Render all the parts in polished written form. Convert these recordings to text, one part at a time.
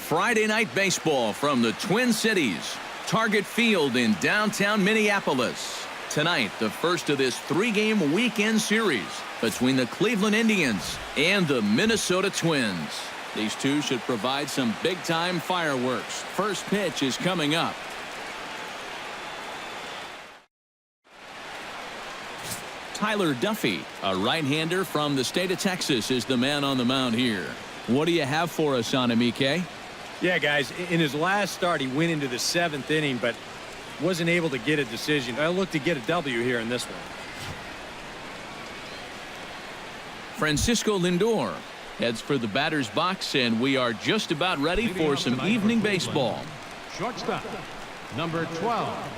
Friday night baseball from the Twin Cities. Target Field in downtown Minneapolis. Tonight, the first of this three-game weekend series between the Cleveland Indians and the Minnesota Twins. These two should provide some big-time fireworks. First pitch is coming up. Tyler Duffy, a right-hander from the state of Texas, is the man on the mound here. What do you have for us on him, EK? Yeah, guys, in his last start, he went into the 7th inning, but wasn't able to get a decision. I look to get a W here in this one. Francisco Lindor heads for the batter's box, and we are just about ready for some evening baseball. Shortstop, number 12.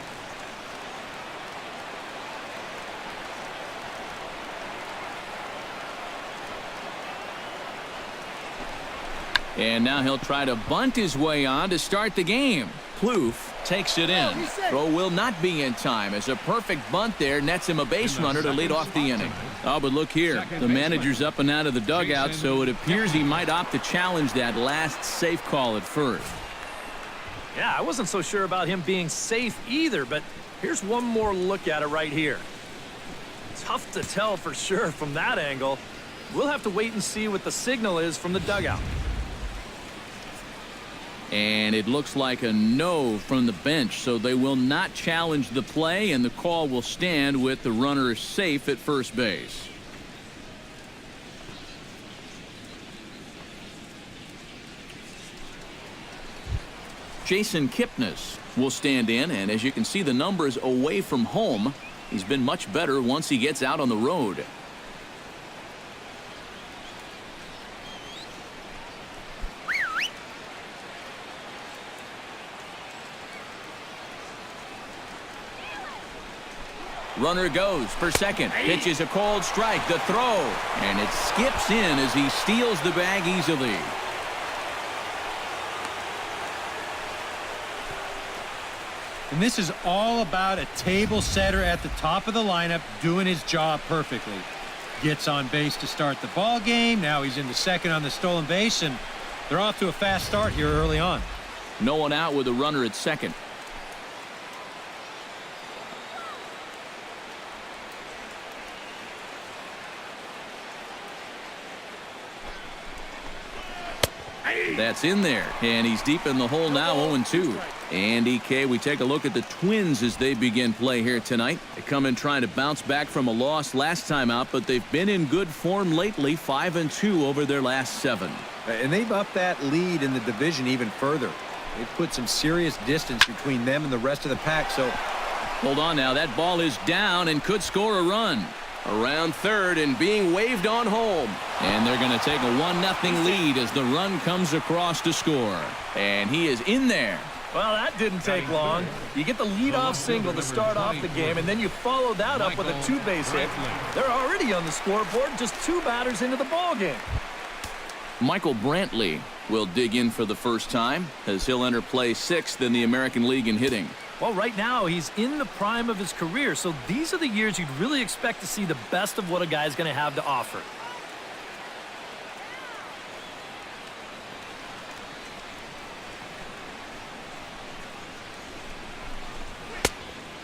And now he'll try to bunt his way on to start the game. Plouffe takes it in. Throw will not be in time as a perfect bunt there nets him a base runner to lead off the inning. Oh, but look here. The manager's up and out of the dugout, so it appears he might opt to challenge that last safe call at first. Yeah, I wasn't so sure about him being safe either, but here's one more look at it right here. Tough to tell for sure from that angle. We'll have to wait and see what the signal is from the dugout. And it looks like a no from the bench, so they will not challenge the play, and the call will stand with the runner safe at first base. Jason Kipnis will stand in, and as you can see, the numbers away from home, he's been much better once he gets out on the road. Runner goes for second. Pitch is a cold strike. The throw. And it skips in as he steals the bag easily. And this is all about a table setter at the top of the lineup doing his job perfectly. Gets on base to start the ball game. Now he's into second on the stolen base, and they're off to a fast start here early on. No one out with a runner at second. That's in there, and he's deep in the hole now, 0-2. And EK, we take a look at the Twins as they begin play here tonight. They come in trying to bounce back from a loss last time out, but they've been in good form lately, 5-2 over their last 7. And they've upped that lead in the division even further. They've put some serious distance between them and the rest of the pack. So hold on now, that ball is down and could score a run. Around third and being waved on home. And they're going to take a 1-0 lead as the run comes across to score. And he is in there. Well, that didn't take long. You get the leadoff single to start off the game, and then you follow that up with a 2-base hit. They're already on the scoreboard, just 2 batters into the ball game. Michael Brantley will dig in for the first time as he'll enter play 6th in the American League in hitting. Well, right now he's in the prime of his career, so these are the years you'd really expect to see the best of what a guy's going to have to offer.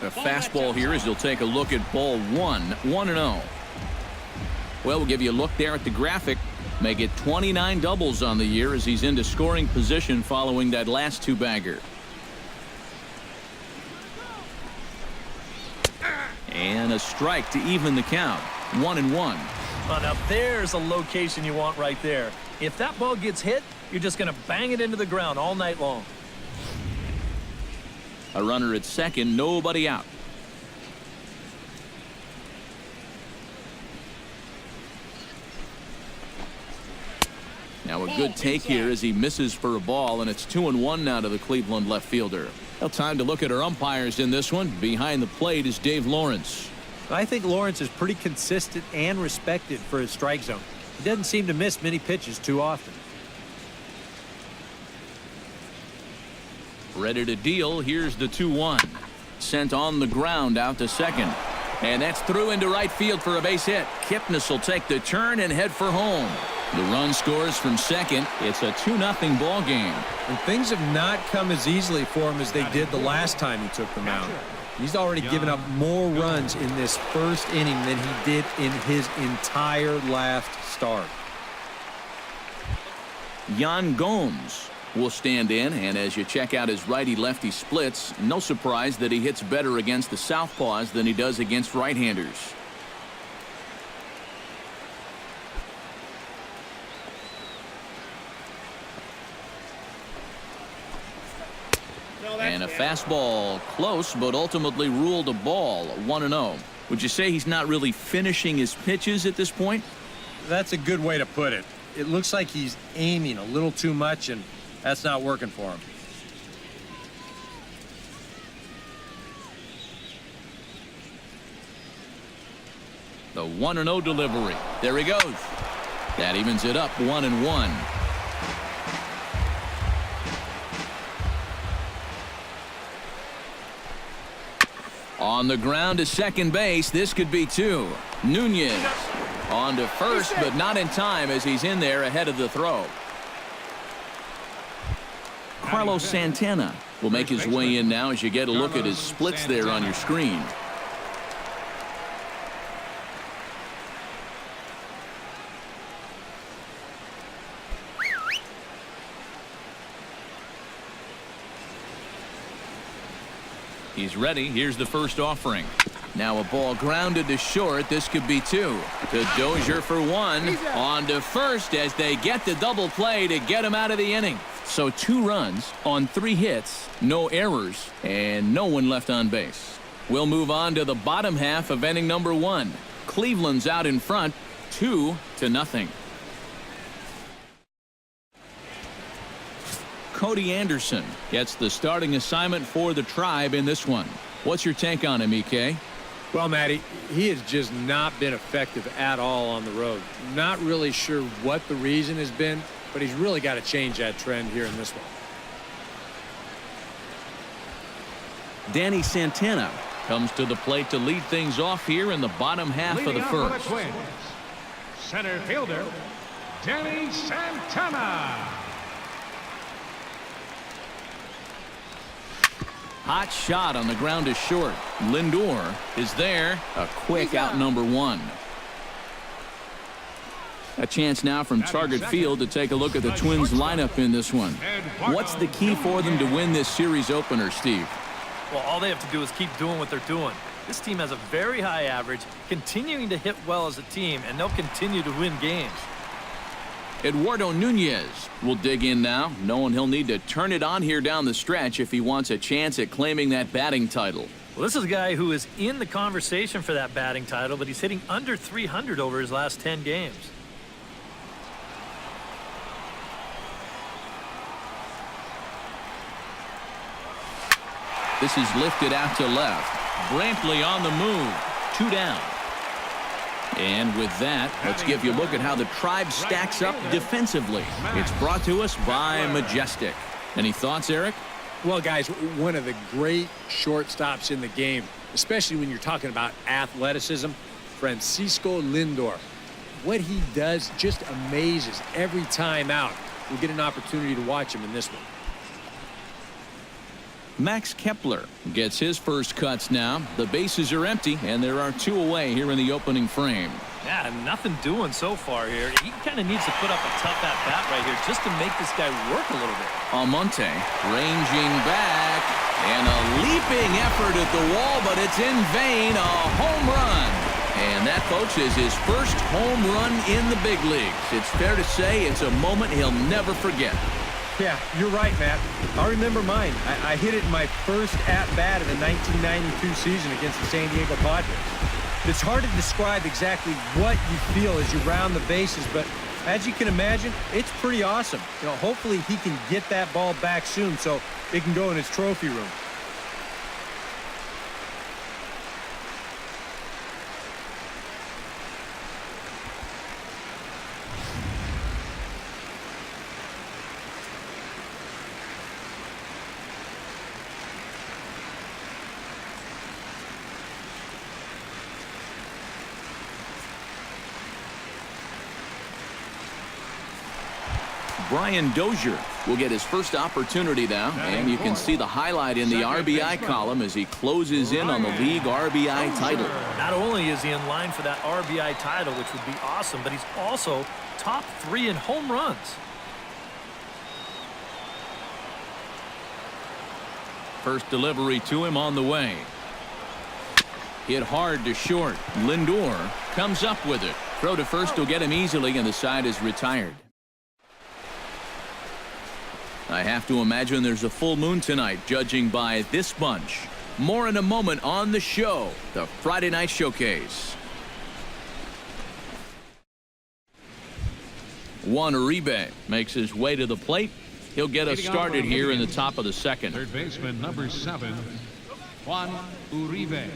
A fastball here as he'll take a look at ball 1, 1-0. Well, we'll give you a look there at the graphic. Make it 29 doubles on the year as he's into scoring position following that last 2-bagger. And a strike to even the count. 1-1. Well, now there's a location you want right there. If that ball gets hit, you're just going to bang it into the ground all night long. A runner at second, nobody out. Now a good take here as he misses for a ball, and it's 2-1 now to the Cleveland left fielder. Well, time to look at our umpires in this one. Behind the plate is Dave Lawrence. I think Lawrence is pretty consistent and respected for his strike zone. He doesn't seem to miss many pitches too often. Ready to deal. Here's the 2-1. Sent on the ground out to second. And that's through into right field for a base hit. Kipnis will take the turn and head for home. The run scores from second. It's a 2-0 ball game. And things have not come as easily for him as they did the last time he took the mound. He's already given up more runs in this first inning than he did in his entire last start. Yan Gomes will stand in, and as you check out his righty-lefty splits, no surprise that he hits better against the southpaws than he does against right-handers. And a fastball close, but ultimately ruled a ball, 1-0. Would you say he's not really finishing his pitches at this point? That's a good way to put it. It looks like he's aiming a little too much, and that's not working for him. The 1-0 delivery. There he goes. That evens it up 1-1. On the ground to second base, this could be two. Núñez on to first, but not in time as he's in there ahead of the throw. Carlos Santana will make his way in now as you get a look at his splits there on your screen. He's ready. Here's the first offering. Now a ball grounded to short. This could be two. To Dozier for one. On to first as they get the double play to get him out of the inning. So 2 runs on 3 hits, no errors, and no one left on base. We'll move on to the bottom half of inning number 1. Cleveland's out in front, 2-0. Cody Anderson gets the starting assignment for the Tribe in this one. What's your take on him, EK? Well, Matty, he has just not been effective at all on the road. Not really sure what the reason has been, but he's really got to change that trend here in this one. Danny Santana comes to the plate to lead things off here in the bottom half of the first. For the Twins, center fielder, Danny Santana. Hot shot on the ground to short. Lindor is there. A quick out number 1. A chance now from Target Field to take a look at the Twins lineup in this one. What's the key for them to win this series opener, Steve? Well, all they have to do is keep doing what they're doing. This team has a very high average, continuing to hit well as a team, and they'll continue to win games. Eduardo Núñez will dig in now, knowing he'll need to turn it on here down the stretch if he wants a chance at claiming that batting title. Well, this is a guy who is in the conversation for that batting title, but he's hitting under 300 over his last 10 games. This is lifted out to left. Brantley on the move. 2 down. And with that, let's give you a look at how the Tribe stacks up defensively. It's brought to us by Majestic. Any thoughts, Eric? Well, guys, one of the great shortstops in the game, especially when you're talking about athleticism, Francisco Lindor. What he does just amazes every time out. We'll get an opportunity to watch him in this one. Max Kepler gets his first cuts now. The bases are empty, and there are 2 away here in the opening frame. Yeah, nothing doing so far here. He kind of needs to put up a tough at-bat right here just to make this guy work a little bit. Almonte ranging back, and a leaping effort at the wall, but it's in vain. A home run. And that, folks, is his first home run in the big leagues. It's fair to say it's a moment he'll never forget. Yeah, you're right, Matt. I remember mine. I hit it in my first at-bat of the 1992 season against the San Diego Padres. It's hard to describe exactly what you feel as you round the bases, but as you can imagine, it's pretty awesome. You know, hopefully he can get that ball back soon so it can go in his trophy room. Brian Dozier will get his first opportunity now, and you can see the highlight in the RBI column as he closes in on the league RBI title. Not only is he in line for that RBI title, which would be awesome, but he's also top 3 in home runs. First delivery to him on the way. Hit hard to short. Lindor comes up with it. Throw to first will get him easily, and the side is retired. I have to imagine there's a full moon tonight, judging by this bunch. More in a moment on the show, the Friday Night Showcase. Juan Uribe makes his way to the plate. He'll get us started here in the top of the second. Third baseman, number 7, Juan Uribe.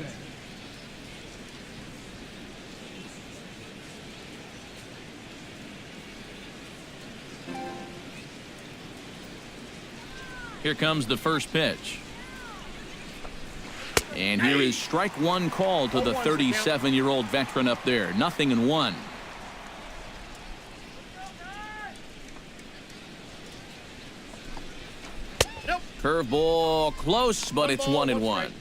Here comes the first pitch. And here is strike one call to the 37-year-old veteran up there. 0-1. Curveball close, but it's 1-1.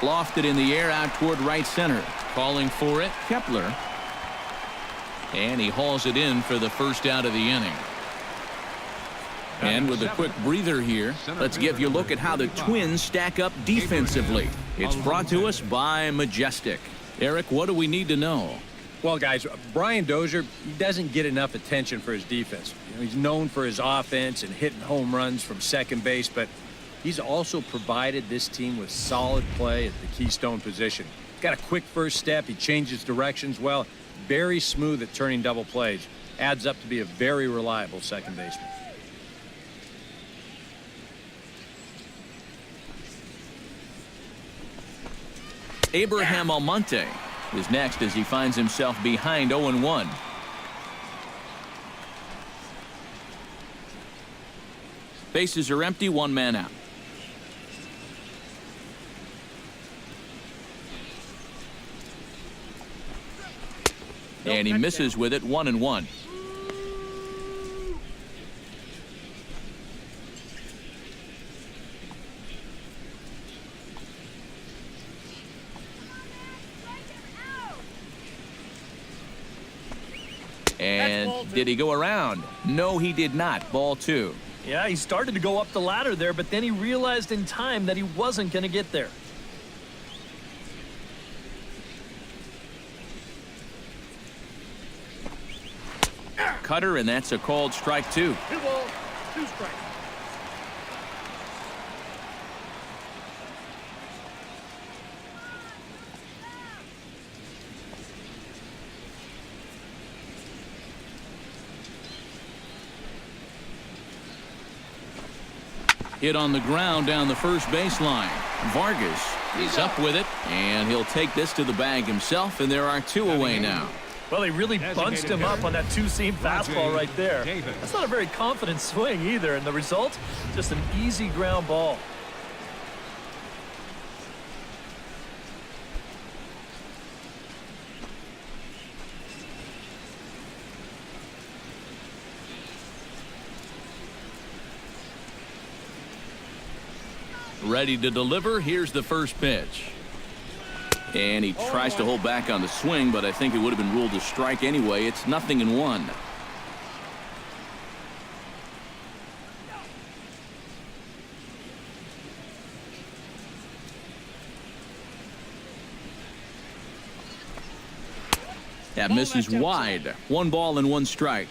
Lofted in the air out toward right center. Calling for it, Kepler. And he hauls it in for the first out of the inning. And with a quick breather here, let's give you a look at how the Twins stack up defensively. It's brought to us by Majestic. Eric, what do we need to know? Well, guys, Brian Dozier, he doesn't get enough attention for his defense. He's known for his offense and hitting home runs from second base, but he's also provided this team with solid play at the keystone position. Got a quick first step. He changes directions well. Very smooth at turning double plays. Adds up to be a very reliable second baseman. Abraham Almonte is next as he finds himself behind 0-1. Bases are empty, one man out. And he misses with it, 1-1. And did he go around? No, he did not. Ball 2. Yeah, he started to go up the ladder there, but then he realized in time that he wasn't going to get there. Cutter, and that's a called strike 2. 2 balls, 2 strikes. Hit on the ground down the first baseline. Vargas is up with it, and he'll take this to the bag himself, and there are 2 away now. Well, he really bunched him up on that two-seam fastball right there. That's not a very confident swing either, and the result, just an easy ground ball. Ready to deliver. Here's the first pitch. And he tries to hold back on the swing, but I think it would have been ruled a strike anyway. It's 0-1. That misses wide. 1 ball and 1 strike.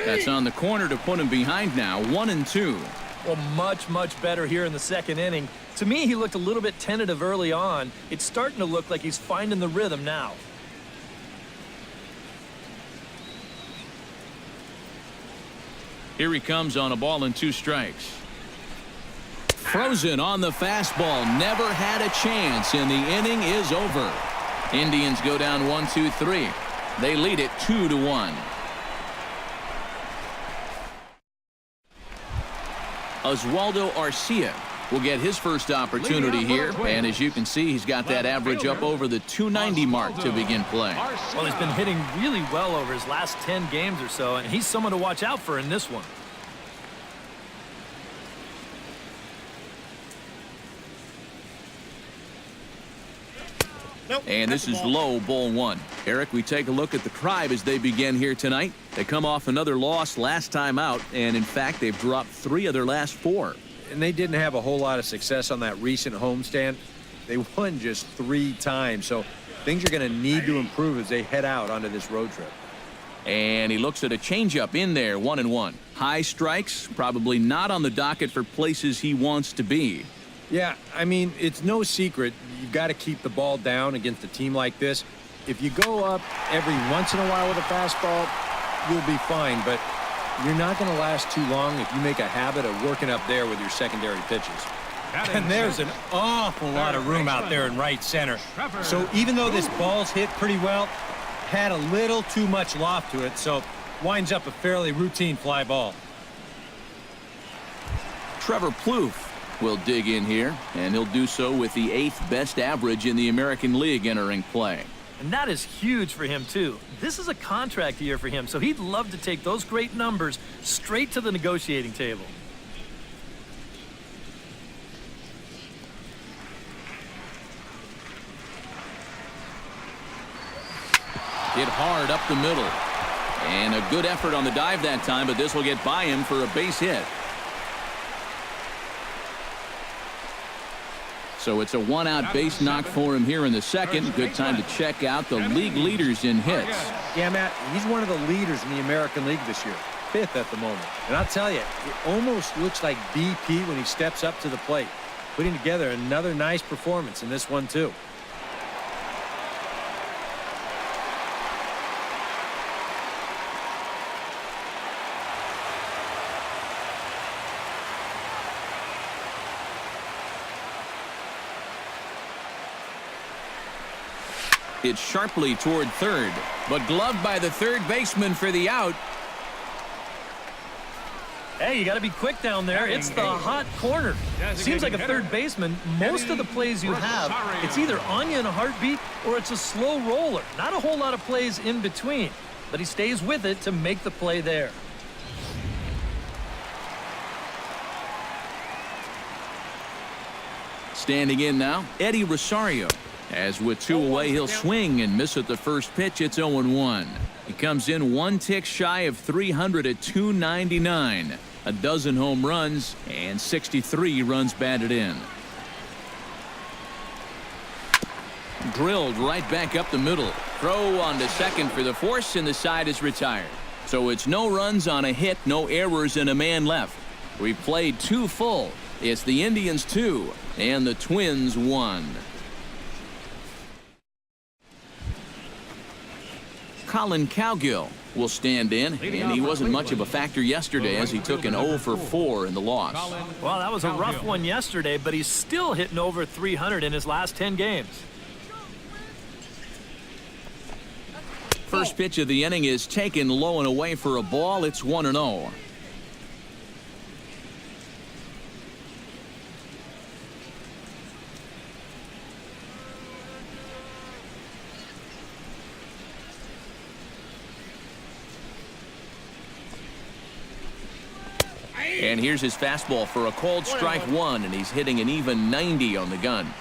That's on the corner to put him behind now. 1-2. Well, much better here in the second inning. To me, he looked a little bit tentative early on. It's starting to look like he's finding the rhythm now. Here he comes on a ball and 2 strikes. Frozen on the fastball. Never had a chance, and the inning is over. Indians go down 1-2-3. They lead it 2-1. Oswaldo Arcia will get his first opportunity here, and as you can see, he's got that average up over the 290 mark to begin play. Well, he's been hitting really well over his last 10 games or so, and he's someone to watch out for in this one. And this is low, ball 1. Eric, we take a look at the Tribe as they begin here tonight. They come off another loss last time out, and in fact, they've dropped 3 of their last 4. And they didn't have a whole lot of success on that recent homestand. They won just 3 times, so things are going to need to improve as they head out onto this road trip. And he looks at a changeup in there, 1-1. High strikes, probably not on the docket for places he wants to be. Yeah, I mean, it's no secret you've got to keep the ball down against a team like this. If you go up every once in a while with a fastball, you'll be fine, but you're not going to last too long if you make a habit of working up there with your secondary pitches. And there's an awful lot of room out there in right center. So even though this ball's hit pretty well, had a little too much loft to it, so winds up a fairly routine fly ball. Trevor Plouffe will dig in here, and he'll do so with the 8th best average in the American League entering play. And that is huge for him, too. This is a contract year for him, so he'd love to take those great numbers straight to the negotiating table. Hit hard up the middle. And a good effort on the dive that time, but this will get by him for a base hit. So it's a 1-out base knock for him here in the second. Good time to check out the league leaders in hits. Yeah, Matt, he's one of the leaders in the American League this year. 5th at the moment. And I'll tell you, it almost looks like BP when he steps up to the plate. Putting together another nice performance in this one, too. It's sharply toward third, but gloved by the third baseman for the out. Hey, you got to be quick down there. It's the hot corner. Seems like a third baseman, most of the plays you have, it's either on you in a heartbeat or it's a slow roller. Not a whole lot of plays in between, but he stays with it to make the play there. Standing in now, Eddie Rosario. As with 2 away, he'll swing and miss at the first pitch. It's 0-1. He comes in 1 tick shy of 300 at 299. A dozen home runs and 63 runs batted in. Drilled right back up the middle. Throw on to second for the force, and the side is retired. So it's no runs on a hit, no errors, and a man left. We played 2 full. It's the Indians 2 and the Twins 1. Colin Cowgill will stand in, and he wasn't much of a factor yesterday as he took an 0 for 4 in the loss. Well, that was a rough one yesterday, but he's still hitting over 300 in his last 10 games. First pitch of the inning is taken low and away for a ball. It's 1-0. And here's his fastball for a called strike 1, and he's hitting an even 90 on the gun.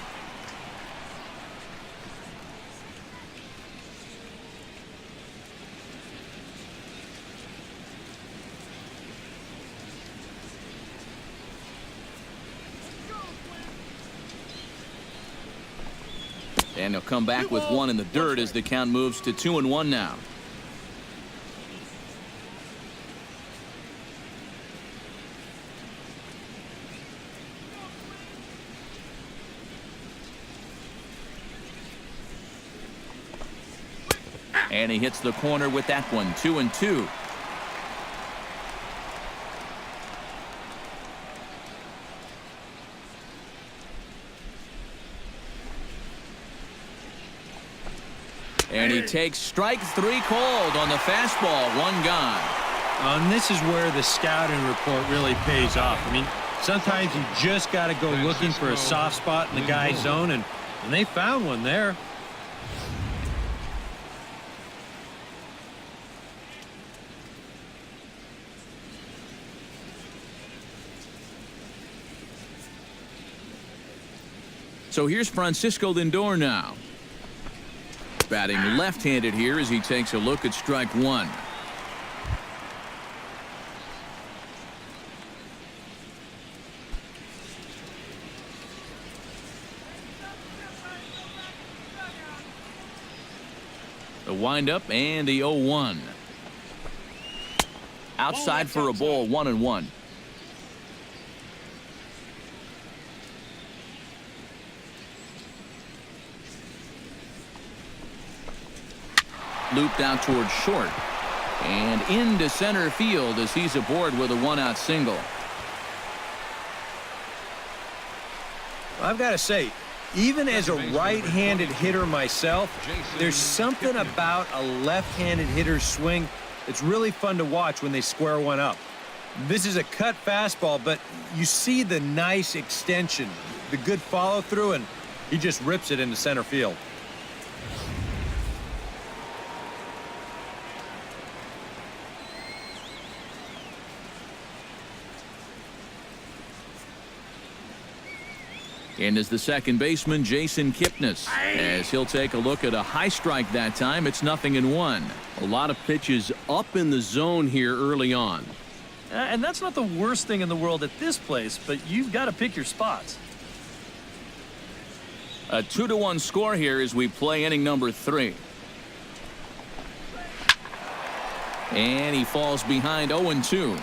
And he'll come back with 1 in the dirt as the count moves to 2-1 now. And he hits the corner with that one, 2-2. he takes strike 3 called on the fastball. 1 gone. And this is where the scouting report really pays off. I mean, sometimes you just got to go looking for a soft spot in the guy's zone, and they found one there. So here's Francisco Lindor now. Batting left-handed here as he takes a look at strike 1. The windup and the 0-1. Outside for a ball, 1-1. Looped out towards short and into center field as he's aboard with a 1-out single. I've got to say, even as a right-handed hitter myself, there's something about a left-handed hitter's swing that's really fun to watch when they square one up. This is a cut fastball, but you see the nice extension, the good follow-through, and he just rips it into center field. And is the second baseman, Jason Kipnis, as he'll take a look at a high strike that time. It's 0-1. A lot of pitches up in the zone here early on. And that's not the worst thing in the world at this place, but you've got to pick your spots. A 2-1 score here as we play inning number 3. And he falls behind 0-2.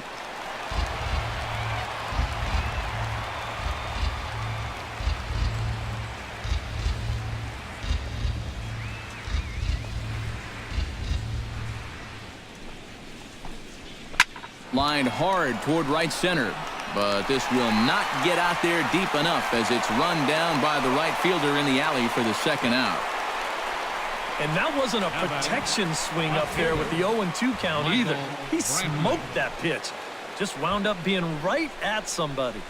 Lined hard toward right center, but this will not get out there deep enough as it's run down by the right fielder in the alley for the 2nd out. And that wasn't a protection swing up there with the 0-2 count either. He smoked that pitch. Just wound up being right at somebody.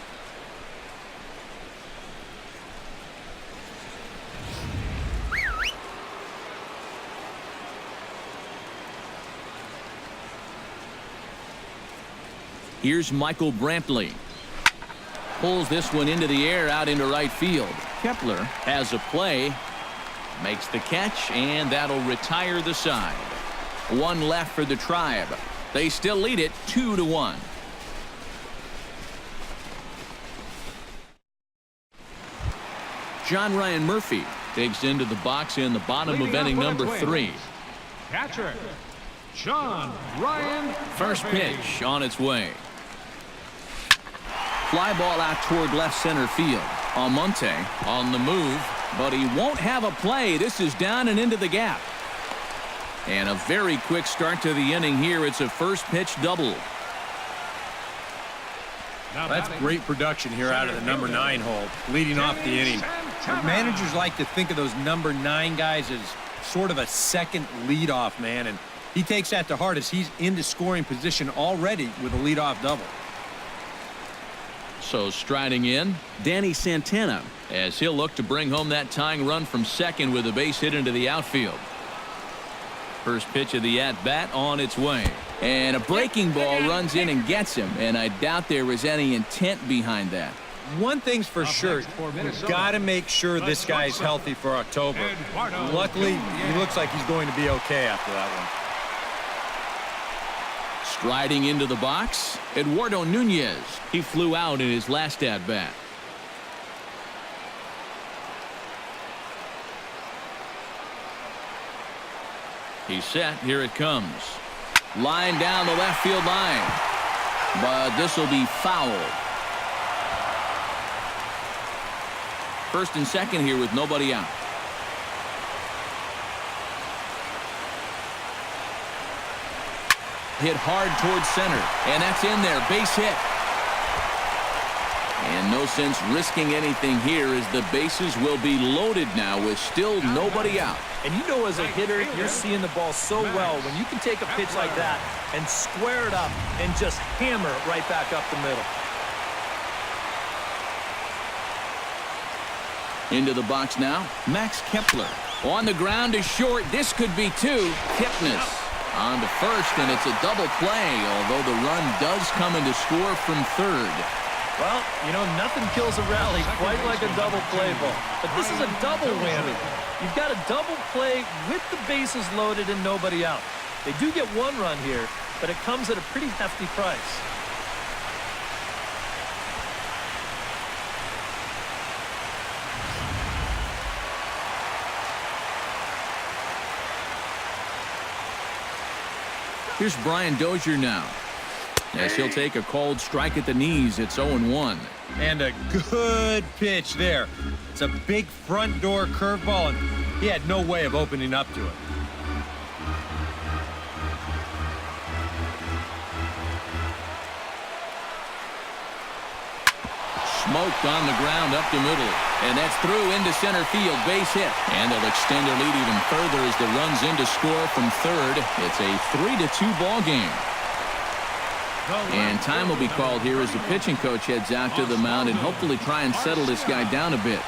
Here's Michael Brantley. Pulls this one into the air out into right field. Kepler has a play. Makes the catch, and that'll retire the side. 1 left for the Tribe. They still lead it 2-1. John Ryan Murphy takes into the box in the bottom of inning number 3. Catcher, John Ryan. First pitch on its way. Fly ball out toward left center field. Almonte on the move, but he won't have a play. This is down and into the gap. And a very quick start to the inning here. It's a first pitch double. That's great production here out of the number 9 hole, leading off the inning. Managers like to think of those number 9 guys as sort of a second leadoff man, and he takes that to heart as he's into scoring position already with a leadoff double. So striding in, Danny Santana, as he'll look to bring home that tying run from second with a base hit into the outfield. First pitch of the at-bat on its way. And a breaking ball runs in and gets him, and I doubt there was any intent behind that. One thing's for sure, you've got to make sure this guy's healthy for October. Luckily, he looks like he's going to be okay after that one. Striding into the box, Eduardo Núñez. He flew out in his last at-bat. He's set. Here it comes. Line down the left field line. But this will be fouled. First and second here with nobody out. Hit hard towards center, and that's in there. Base hit. And no sense risking anything here as the bases will be loaded now with still nobody out. And you know as a hitter, you're seeing the ball so well when you can take a pitch like that and square it up and just hammer it right back up the middle. Into the box now, Max Kepler. On the ground is short. This could be two. Kipnis on to first, and it's a double play, although the run does come in to score from third. Well, you know, nothing kills a rally quite like a double play ball. But this is a double whammy. You've got a double play with the bases loaded and nobody out. They do get one run here, but it comes at a pretty hefty price. Here's Brian Dozier now. Yes, he'll take a cold strike at the knees. It's 0-1. And a good pitch there. It's a big front door curveball, and he had no way of opening up to it. Smoked on the ground up the middle. And that's through into center field. Base hit. And they'll extend their lead even further as the run's in to score from third. It's a 3-2 ball game. And time will be called here as the pitching coach heads out to the mound and hopefully try and settle this guy down a bit.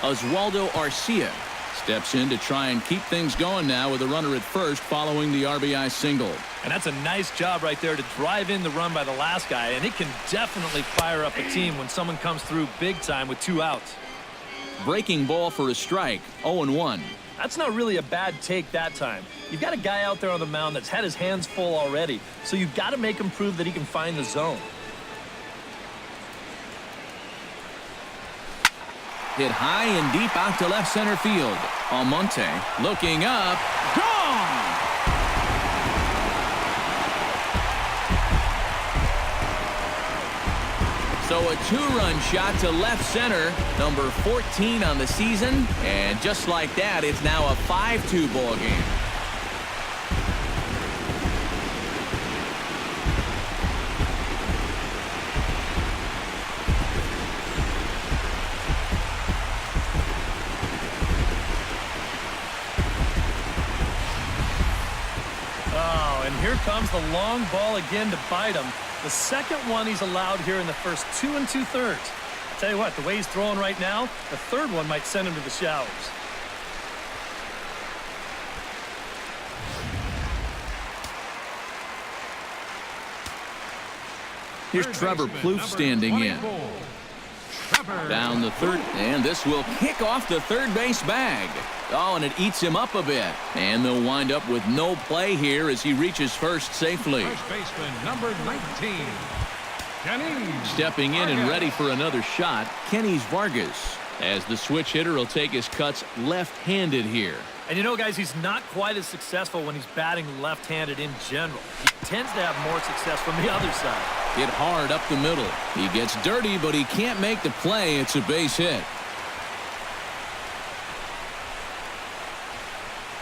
Oswaldo Arcia steps in to try and keep things going now with a runner at first following the RBI single. And that's a nice job right there to drive in the run by the last guy, and it can definitely fire up a team when someone comes through big time with 2 outs. Breaking ball for a strike, 0-1. That's not really a bad take that time. You've got a guy out there on the mound that's had his hands full already, so you've got to make him prove that he can find the zone. Hit high and deep out to left center field. Almonte looking up. Gone! So a 2-run shot to left center, number 14 on the season. And just like that, it's now a 5-2 ball game. Here comes the long ball again to bite him. The second one he's allowed here in the first 2 2/3. Tell you what, the way he's throwing right now, the third one might send him to the showers. Here's Trevor Plouffe standing in. Down the third, and this will kick off the third base bag. Oh, and it eats him up a bit. And they'll wind up with no play here as he reaches first safely. First baseman, number 19, Kenny. Stepping in and ready for another shot, Kenny's Vargas. As the switch hitter will take his cuts left-handed here. And you know, guys, he's not quite as successful when he's batting left-handed in general. He tends to have more success from the other side. Hit hard up the middle. He gets dirty, but he can't make the play. It's a base hit.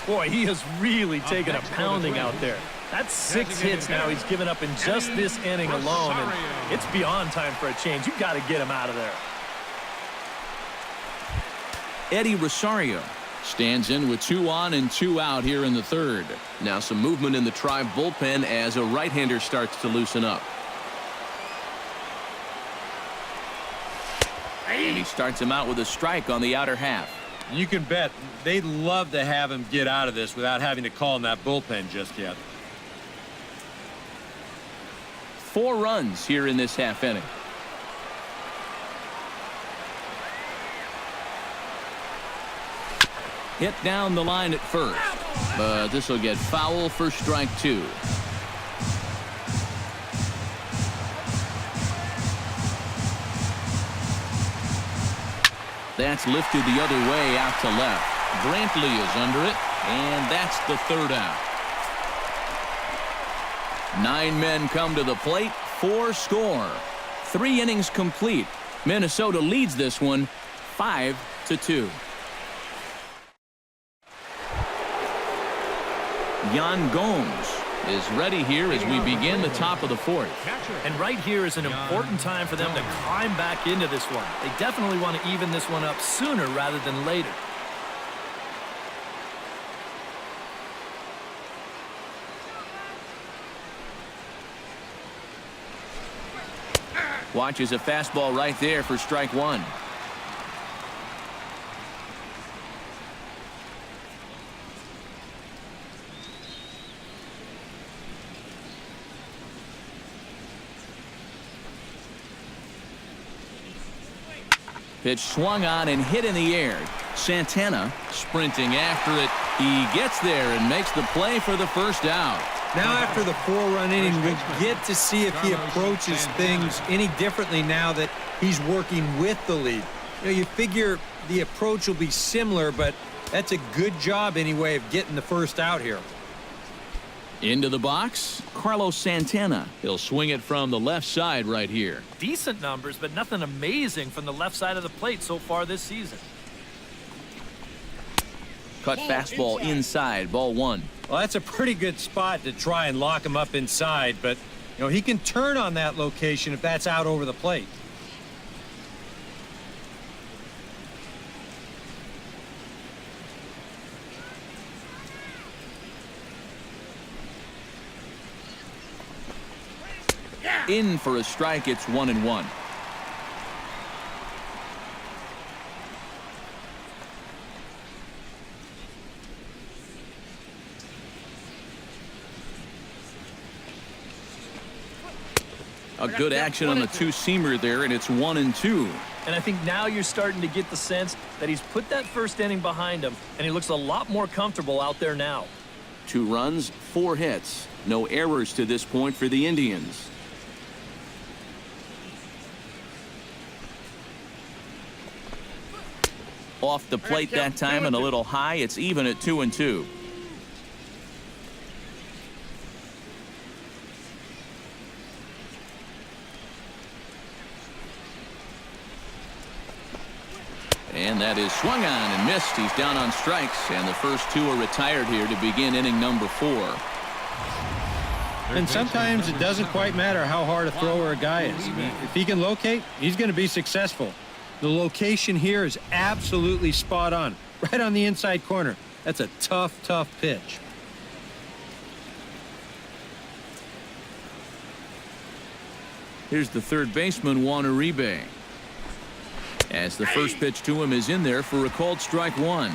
Boy, he has really taken a pounding out there. That's 6 hits now he's given up in just this inning alone, and it's beyond time for a change. You've got to get him out of there. Eddie Rosario stands in with 2 on and 2 out here in the third. Now some movement in the Tribe bullpen as a right-hander starts to loosen up. And he starts him out with a strike on the outer half. You can bet they'd love to have him get out of this without having to call in that bullpen just yet. 4 runs here in this half inning. Hit down the line at first, but this will get foul for strike 2. That's lifted the other way out to left. Brantley is under it, and that's the third out. 9 men come to the plate, 4 score. 3 innings complete. Minnesota leads this one 5-2. Yan Gomes is ready here as we begin the top of the fourth. And right here is an important time for them to climb back into this one. They definitely want to even this one up sooner rather than later. Watches a fastball right there for strike one. Pitch swung on and hit in the air. Santana sprinting after it. He gets there and makes the play for the first out. Now after the 4-run inning, we get to see if he approaches things any differently now that he's working with the lead. You figure the approach will be similar, but that's a good job anyway of getting the first out here. Into the box, Carlos Santana. He'll swing it from the left side right here. Decent numbers, but nothing amazing from the left side of the plate so far this season. Cut fastball inside, ball one. Well, that's a pretty good spot to try and lock him up inside, but he can turn on that location if that's out over the plate. In for a strike. It's 1-1. A good action on the two-seamer there, and it's 1-2. And I think now you're starting to get the sense that he's put that first inning behind him, and he looks a lot more comfortable out there now. 2 runs, 4 hits. No errors to this point for the Indians. Off the plate that time and a little high. It's even at 2-2. And that is swung on and missed. He's down on strikes, and the first 2 are retired here to begin inning number 4. And sometimes it doesn't quite matter how hard a thrower a guy is. If he can locate, he's going to be successful. The location here is absolutely spot on, right on the inside corner. That's a tough, tough pitch. Here's the third baseman, Juan Uribe. As the first pitch to him is in there for a called strike one.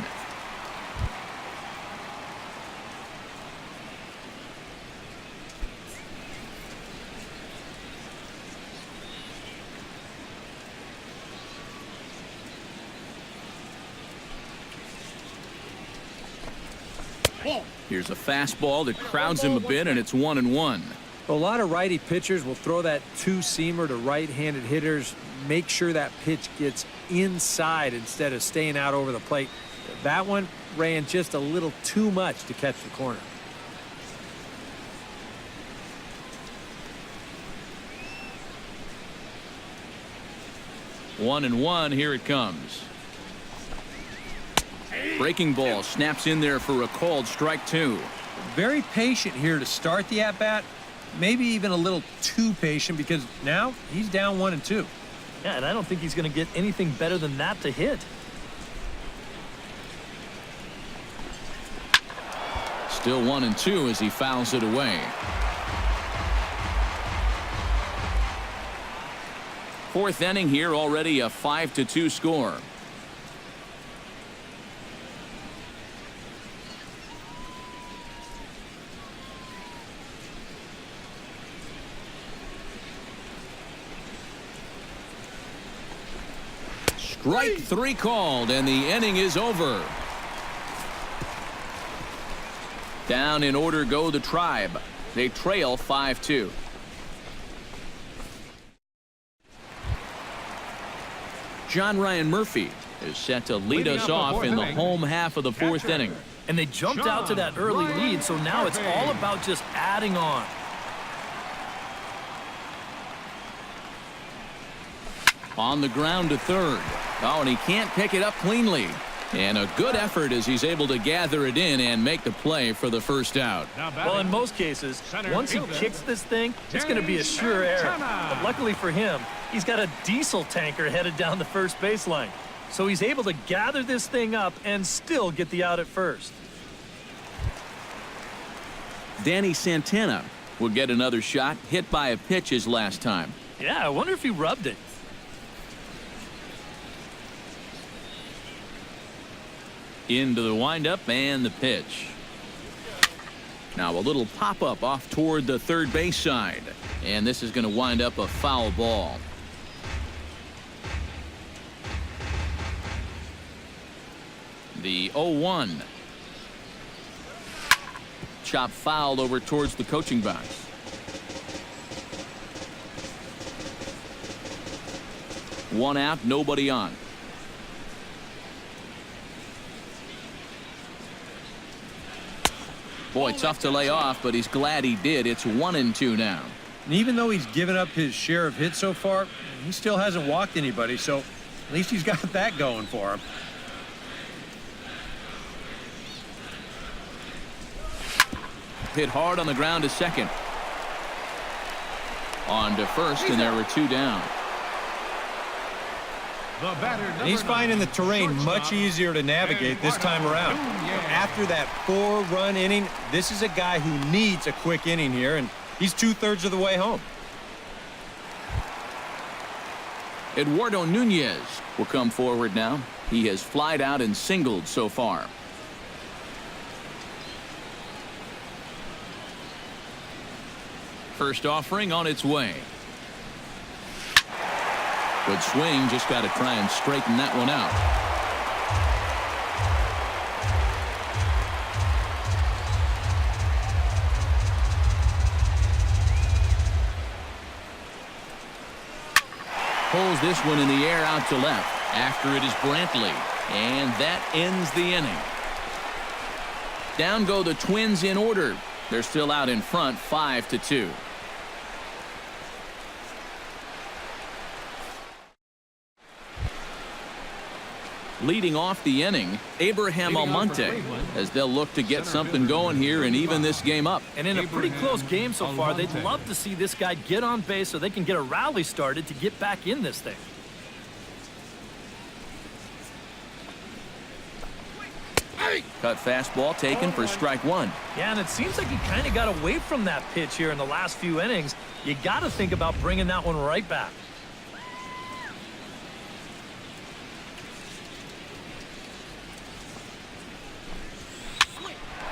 Here's a fastball that crowds him a bit, and it's 1-1. A lot of righty pitchers will throw that two-seamer to right-handed hitters, make sure that pitch gets inside instead of staying out over the plate. That one ran just a little too much to catch the corner. One and one, here it comes. Breaking ball snaps in there for a called strike two. Very patient here to start the at-bat. Maybe even a little too patient because now he's down 1-2. Yeah, and I don't think he's going to get anything better than that to hit. Still 1-2 as he fouls it away. Fourth inning here, already a 5-2 score. Strike three called, and the inning is over. Down in order go the Tribe. They trail 5-2. John Ryan Murphy is set to lead us off in the home half of the fourth inning. And they jumped out to that early lead, so now it's all about just adding on. On the ground to third. Oh, and he can't pick it up cleanly. And a good effort as he's able to gather it in and make the play for the first out. Well, in most cases, once he kicks this thing, it's going to be a sure error. But luckily for him, he's got a diesel tanker headed down the first baseline. So he's able to gather this thing up and still get the out at first. Danny Santana will get another shot, hit by a pitch his last time. Yeah, I wonder if he rubbed it. Into the windup and the pitch. Now a little pop-up off toward the third base side. And this is going to wind up a foul ball. The 0-1. Chop fouled over towards the coaching box. One out, nobody on. Boy, tough to lay off, but he's glad he did. It's 1-2 now. And even though he's given up his share of hits so far, he still hasn't walked anybody, so at least he's got that going for him. Hit hard on the ground to second. On to first, and there were two down. And he's finding the terrain much easier to navigate this time around. After that 4-run inning, this is a guy who needs a quick inning here, and he's 2/3 of the way home. Eduardo Núñez will come forward now. He has flied out and singled so far. First offering on its way. Good swing, just got to try and straighten that one out. Pulls this one in the air out to left. After it is Brantley, and that ends the inning. Down go the Twins in order. They're still out in front, 5-2. Leading off the inning, Abraham Almonte, as they'll look to get something going here and even this game up. And in a pretty close game so far, they'd love to see this guy get on base so they can get a rally started to get back in this thing. Cut fastball taken for strike one. Yeah, and it seems like he kind of got away from that pitch here in the last few innings. You got to think about bringing that one right back.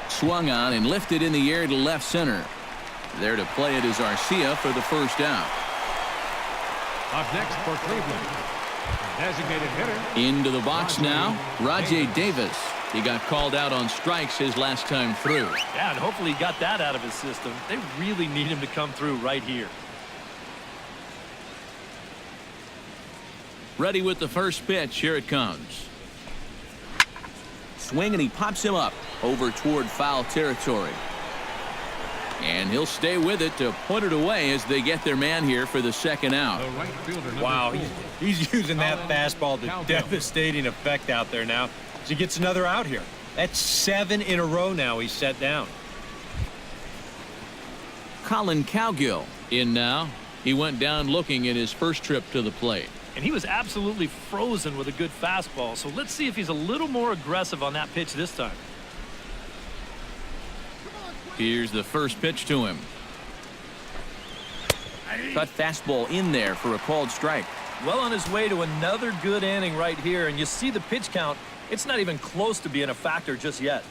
Swung on and lifted in the air to left center. There to play it is Arcia for the first out. Up next for Cleveland, designated hitter. Into the box now, Rajay Davis. He got called out on strikes his last time through. Yeah, and hopefully he got that out of his system. They really need him to come through right here. Ready with the first pitch. Here it comes. Swing, and he pops him up over toward foul territory. And he'll stay with it to put it away as they get their man here for the second out. Right fielder, Wow, he's using that fastball to devastating effect out there now. So he gets another out here. That's 7 in a row now he's set down. Colin Cowgill in now. He went down looking at his first trip to the plate. And he was absolutely frozen with a good fastball. So let's see if he's a little more aggressive on that pitch this time. Here's the first pitch to him. Cut fastball in there for a called strike. Well on his way to another good inning right here. And you see the pitch count. It's not even close to being a factor just yet.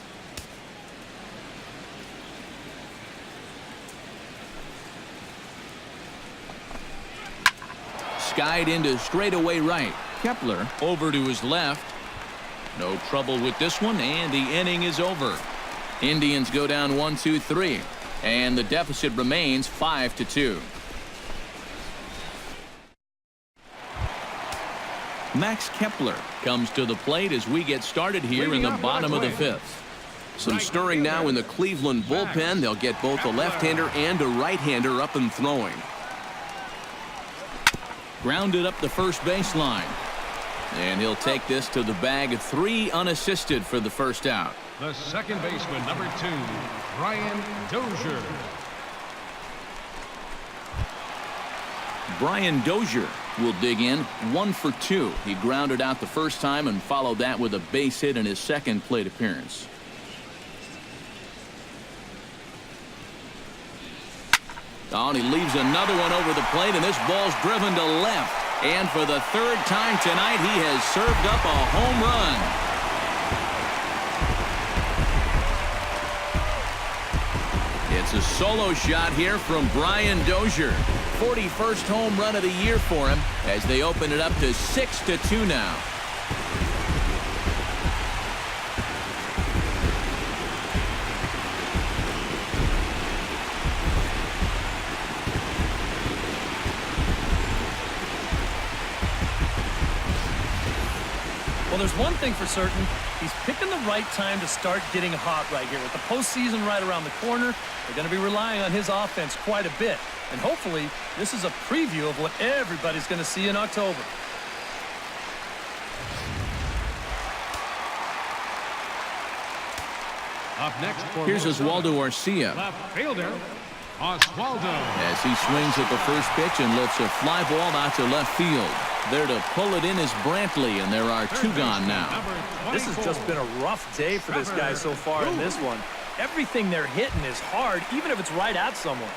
Skied into straightaway right. Kepler over to his left. No trouble with this one, and the inning is over. Indians go down 1-2-3, and the deficit remains 5-2. Max Kepler comes to the plate as we get started here in the bottom of the fifth. Some stirring now in the Cleveland bullpen. They'll get both a left-hander and a right-hander up and throwing. Grounded up the first baseline. And he'll take this to the bag, 3 unassisted for the first out. The second baseman, number 2, Brian Dozier. Brian Dozier will dig in, 1 for 2. He grounded out the first time and followed that with a base hit in his second plate appearance. Oh, and he leaves another one over the plate, and this ball's driven to left. And for the 3rd time tonight, he has served up a home run. It's a solo shot here from Brian Dozier. 41st home run of the year for him as they open it up to 6-2 now. Well, there's one thing for certain. He's picking the right time to start getting hot right here. With the postseason right around the corner, they're going to be relying on his offense quite a bit. And hopefully, this is a preview of what everybody's going to see in October. Up next for Here's Minnesota, Oswaldo Arcia. left fielder, Oswaldo. As he swings at the first pitch and lifts a fly ball out to left field. There to pull it in is Brantley, and there are 2 gone now. This has just been a rough day for this guy so far in this one. Everything they're hitting is hard, even if it's right at someone.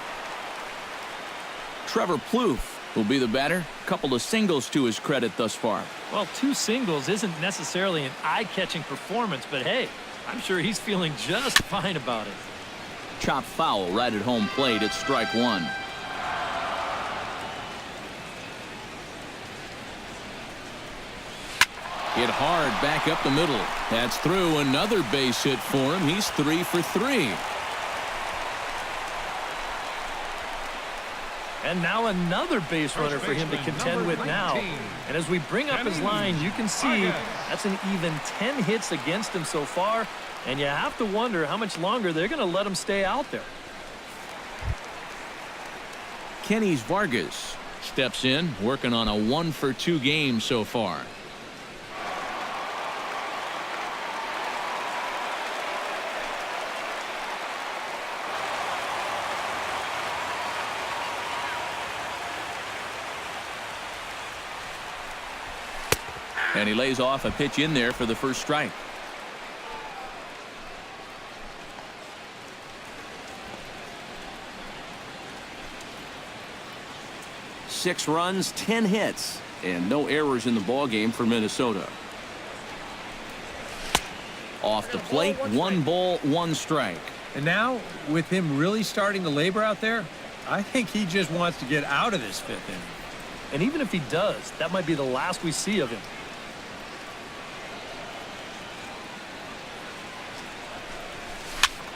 Trevor Plouffe will be the batter. Couple of singles to his credit thus far. Well, 2 singles isn't necessarily an eye-catching performance, but hey, I'm sure he's feeling just fine about it. Chopped foul right at home plate. It's strike 1. Hit hard back up the middle. That's through. Another base hit for him. He's 3 for 3. And now another base runner for him to contend with now. And as we bring up his line, you can see that's an even 10 hits against him so far. And you have to wonder how much longer they're going to let him stay out there. Kenny's Vargas steps in, working on a 1 for 2 game so far. And he lays off a pitch in there for the first strike. Six runs, 10 hits, and no errors in the ballgame for Minnesota. Off the plate, 1 ball, 1 strike. And now, with him really starting to labor out there, I think he just wants to get out of this 5th inning. And even if he does, that might be the last we see of him.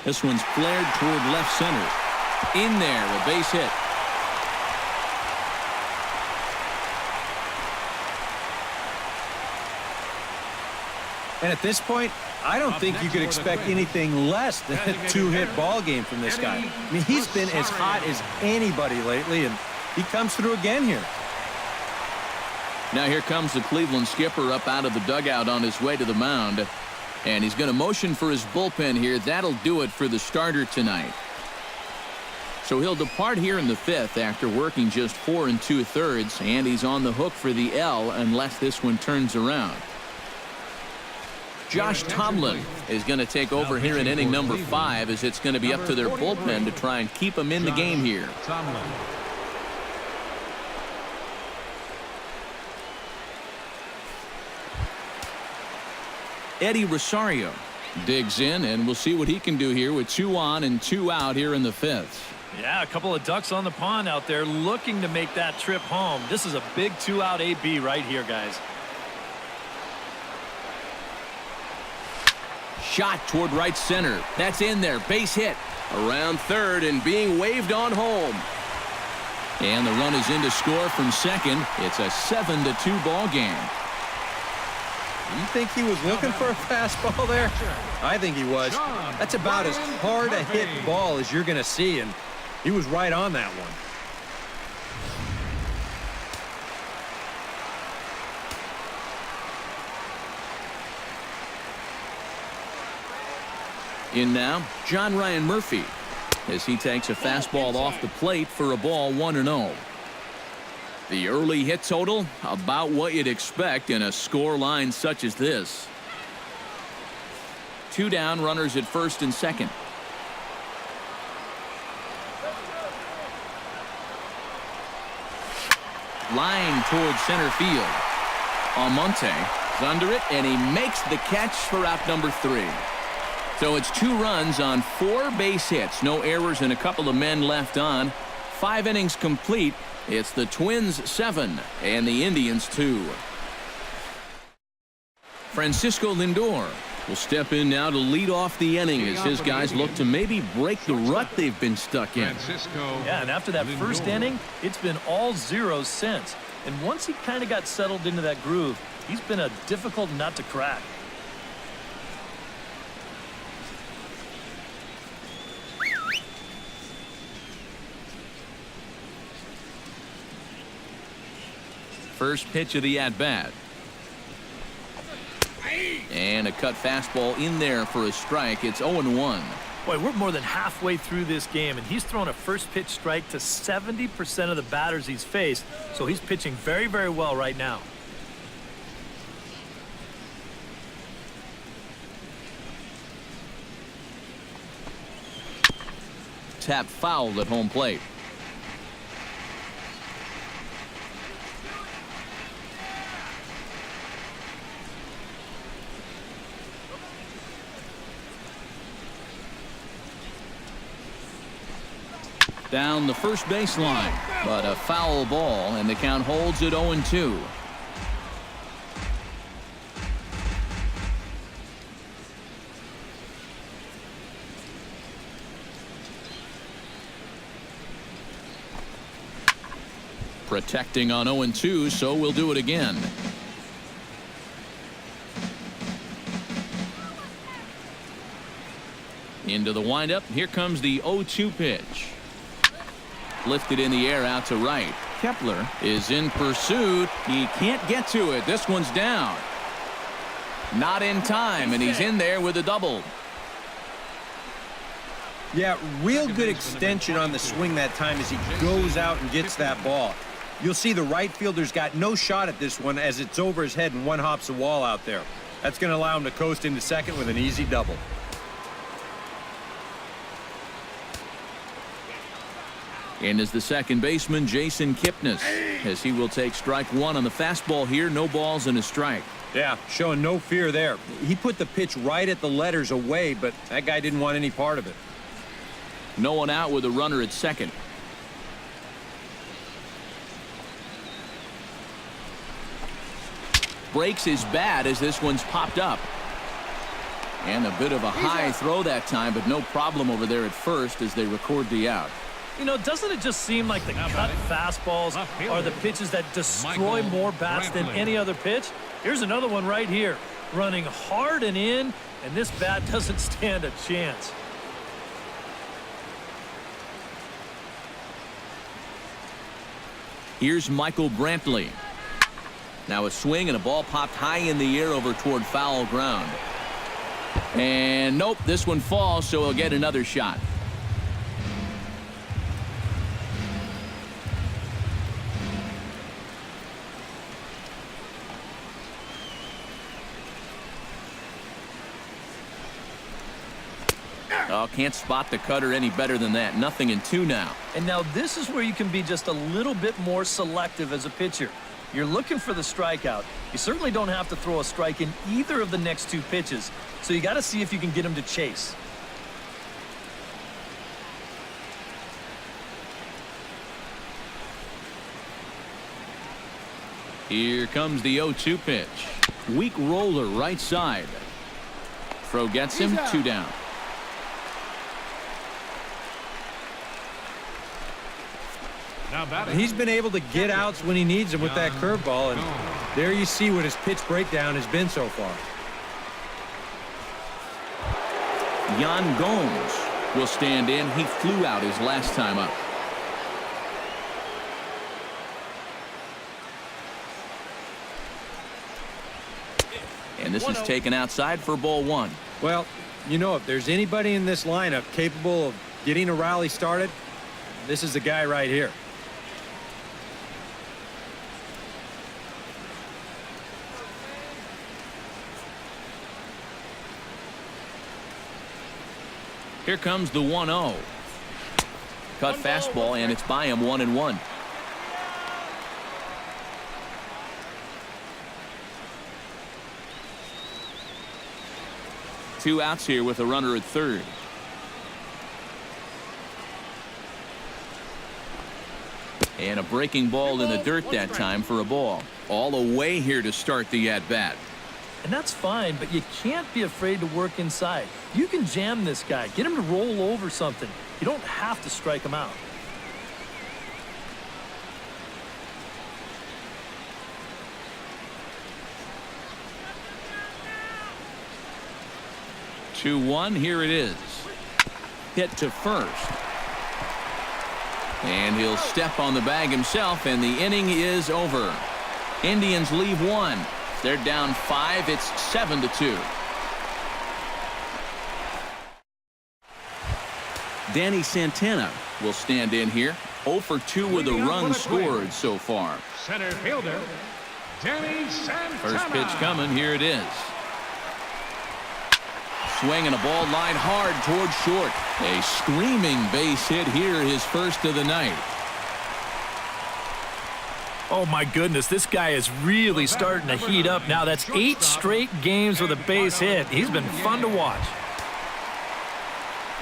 This one's flared toward left center. In there, a base hit. And at this point, I don't think you could expect anything less than a 2-hit ball game from this guy. I mean, he's been as hot as anybody lately, and he comes through again here. Now here comes the Cleveland skipper up out of the dugout on his way to the mound. And he's going to motion for his bullpen here. That'll do it for the starter tonight. So he'll depart here in the 5th after working just 4 2/3, and he's on the hook for the L unless this one turns around. Josh Tomlin is going to take over here in inning number 5, as it's going to be up to their bullpen to try and keep him in the game here. Eddie Rosario digs in, and we'll see what he can do here with 2 on and 2 out here in the 5th. Yeah, a couple of ducks on the pond out there looking to make that trip home. This is a big 2-out AB right here, guys. Shot toward right center. That's in there. Base hit. Around third and being waved on home. And the run is in to score from second. It's a 7-2 ball game. You think he was looking for a fastball there? I think he was. That's about as hard a hit ball as you're going to see, and he was right on that one. In now, John Ryan Murphy, as he takes a fastball off the plate for a ball 1-0. The early hit total, about what you'd expect in a score line such as this. 2 down, runners at first and second. Line towards center field. Almonte is under it, and he makes the catch for out number 3. So it's 2 runs on 4 base hits. No errors and a couple of men left on. 5 innings complete. It's the Twins 7 and the Indians 2. Francisco Lindor will step in now to lead off the inning as his guys look to maybe break the rut they've been stuck in. Yeah, and after that first inning, it's been all zeros since. And once he kind of got settled into that groove, he's been a difficult nut to crack. First pitch of the at-bat. And a cut fastball in there for a strike. It's 0-1. Boy, we're more than halfway through this game, and he's thrown a first pitch strike to 70% of the batters he's faced, so he's pitching very, very well right now. Tap fouled at home plate. Down the first baseline, but a foul ball, and the count holds at 0-2. Protecting on 0-2, so we'll do it again. Into the windup. Here comes the 0-2 pitch. Lifted in the air out to right. Kepler is in pursuit. He can't get to it. This one's down. Not in time, and he's in there with a double. Yeah, real good extension on the swing that time as he goes out and gets that ball. You'll see the right fielder's got no shot at this one as it's over his head and one hops the wall out there. That's going to allow him to coast into second with an easy double. And is the second baseman, Jason Kipnis, as he will take strike 1 on the fastball here. No balls and a strike. Yeah, showing no fear there. He put the pitch right at the letters away, but that guy didn't want any part of it. No one out with a runner at second. Breaks his bat as this one's popped up. And a bit of a high throw that time, but no problem over there at first as they record the out. You know, doesn't it just seem like the cut fastballs are the pitches that destroy more bats than any other pitch? Here's another one right here. Running hard and in, and this bat doesn't stand a chance. Here's Michael Brantley. Now a swing and a ball popped high in the air over toward foul ground. And nope, this one falls, so he'll get another shot. Oh, can't spot the cutter any better than that. 0-2 now. And now this is where you can be just a little bit more selective as a pitcher. You're looking for the strikeout. You certainly don't have to throw a strike in either of the next 2 pitches. So you got to see if you can get him to chase. Here comes the 0-2 pitch. Weak roller right side. Throw gets him. 2 down. He's been able to get outs when he needs them with that curveball, and there you see what his pitch breakdown has been so far. Yan Gomes will stand in. He flew out his last time up. And this is taken outside for ball 1. Well, You know, if there's anybody in this lineup capable of getting a rally started, this is the guy right here. Here comes the 1-0. Cut fastball, and it's by him 1-1. Two outs here with a runner at third. And a breaking ball in the dirt that time for a ball. All the way here to start the at-bat. And that's fine, but you can't be afraid to work inside. You can jam this guy. Get him to roll over something. You don't have to strike him out. Two-one, here it is. Hit to first. And he'll step on the bag himself, and the inning is over. Indians leave one. They're down 5. It's 7-2. Danny Santana will stand in here. 0 for 2 with a run scored so far. Center fielder, Danny Santana. First pitch coming. Here it is. Swinging a ball line hard towards short. A screaming base hit here, his first of the night. Oh my goodness, this guy is really starting to heat up now. That's 8 straight games with a base hit. He's been fun to watch.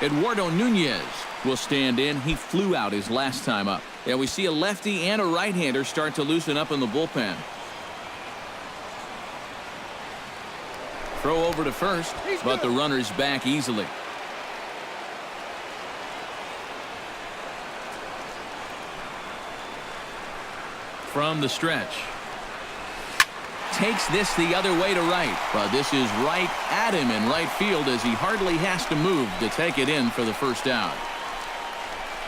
Eduardo Núñez will stand in. He flew out his last time up. Yeah, we see a lefty and a right-hander start to loosen up in the bullpen. Throw over to first, but the runner's back easily. From the stretch. Takes this the other way to right, but this is right at him in right field as he hardly has to move to take it in for the first out.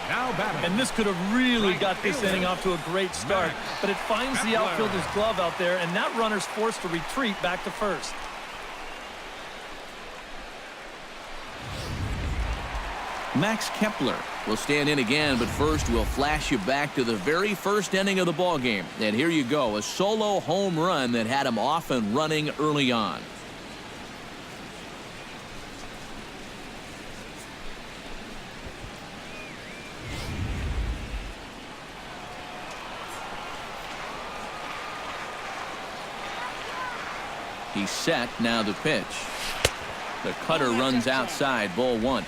Now batting. And this could have really got this inning off to a great start, but it finds the outfielder's glove out there, and that runner's forced to retreat back to first. Max Kepler will stand in again, but first we'll flash you back to the very first inning of the ball game. And here you go, a solo home run that had him off and running early on. He's set, now the pitch. The cutter runs outside, ball 1.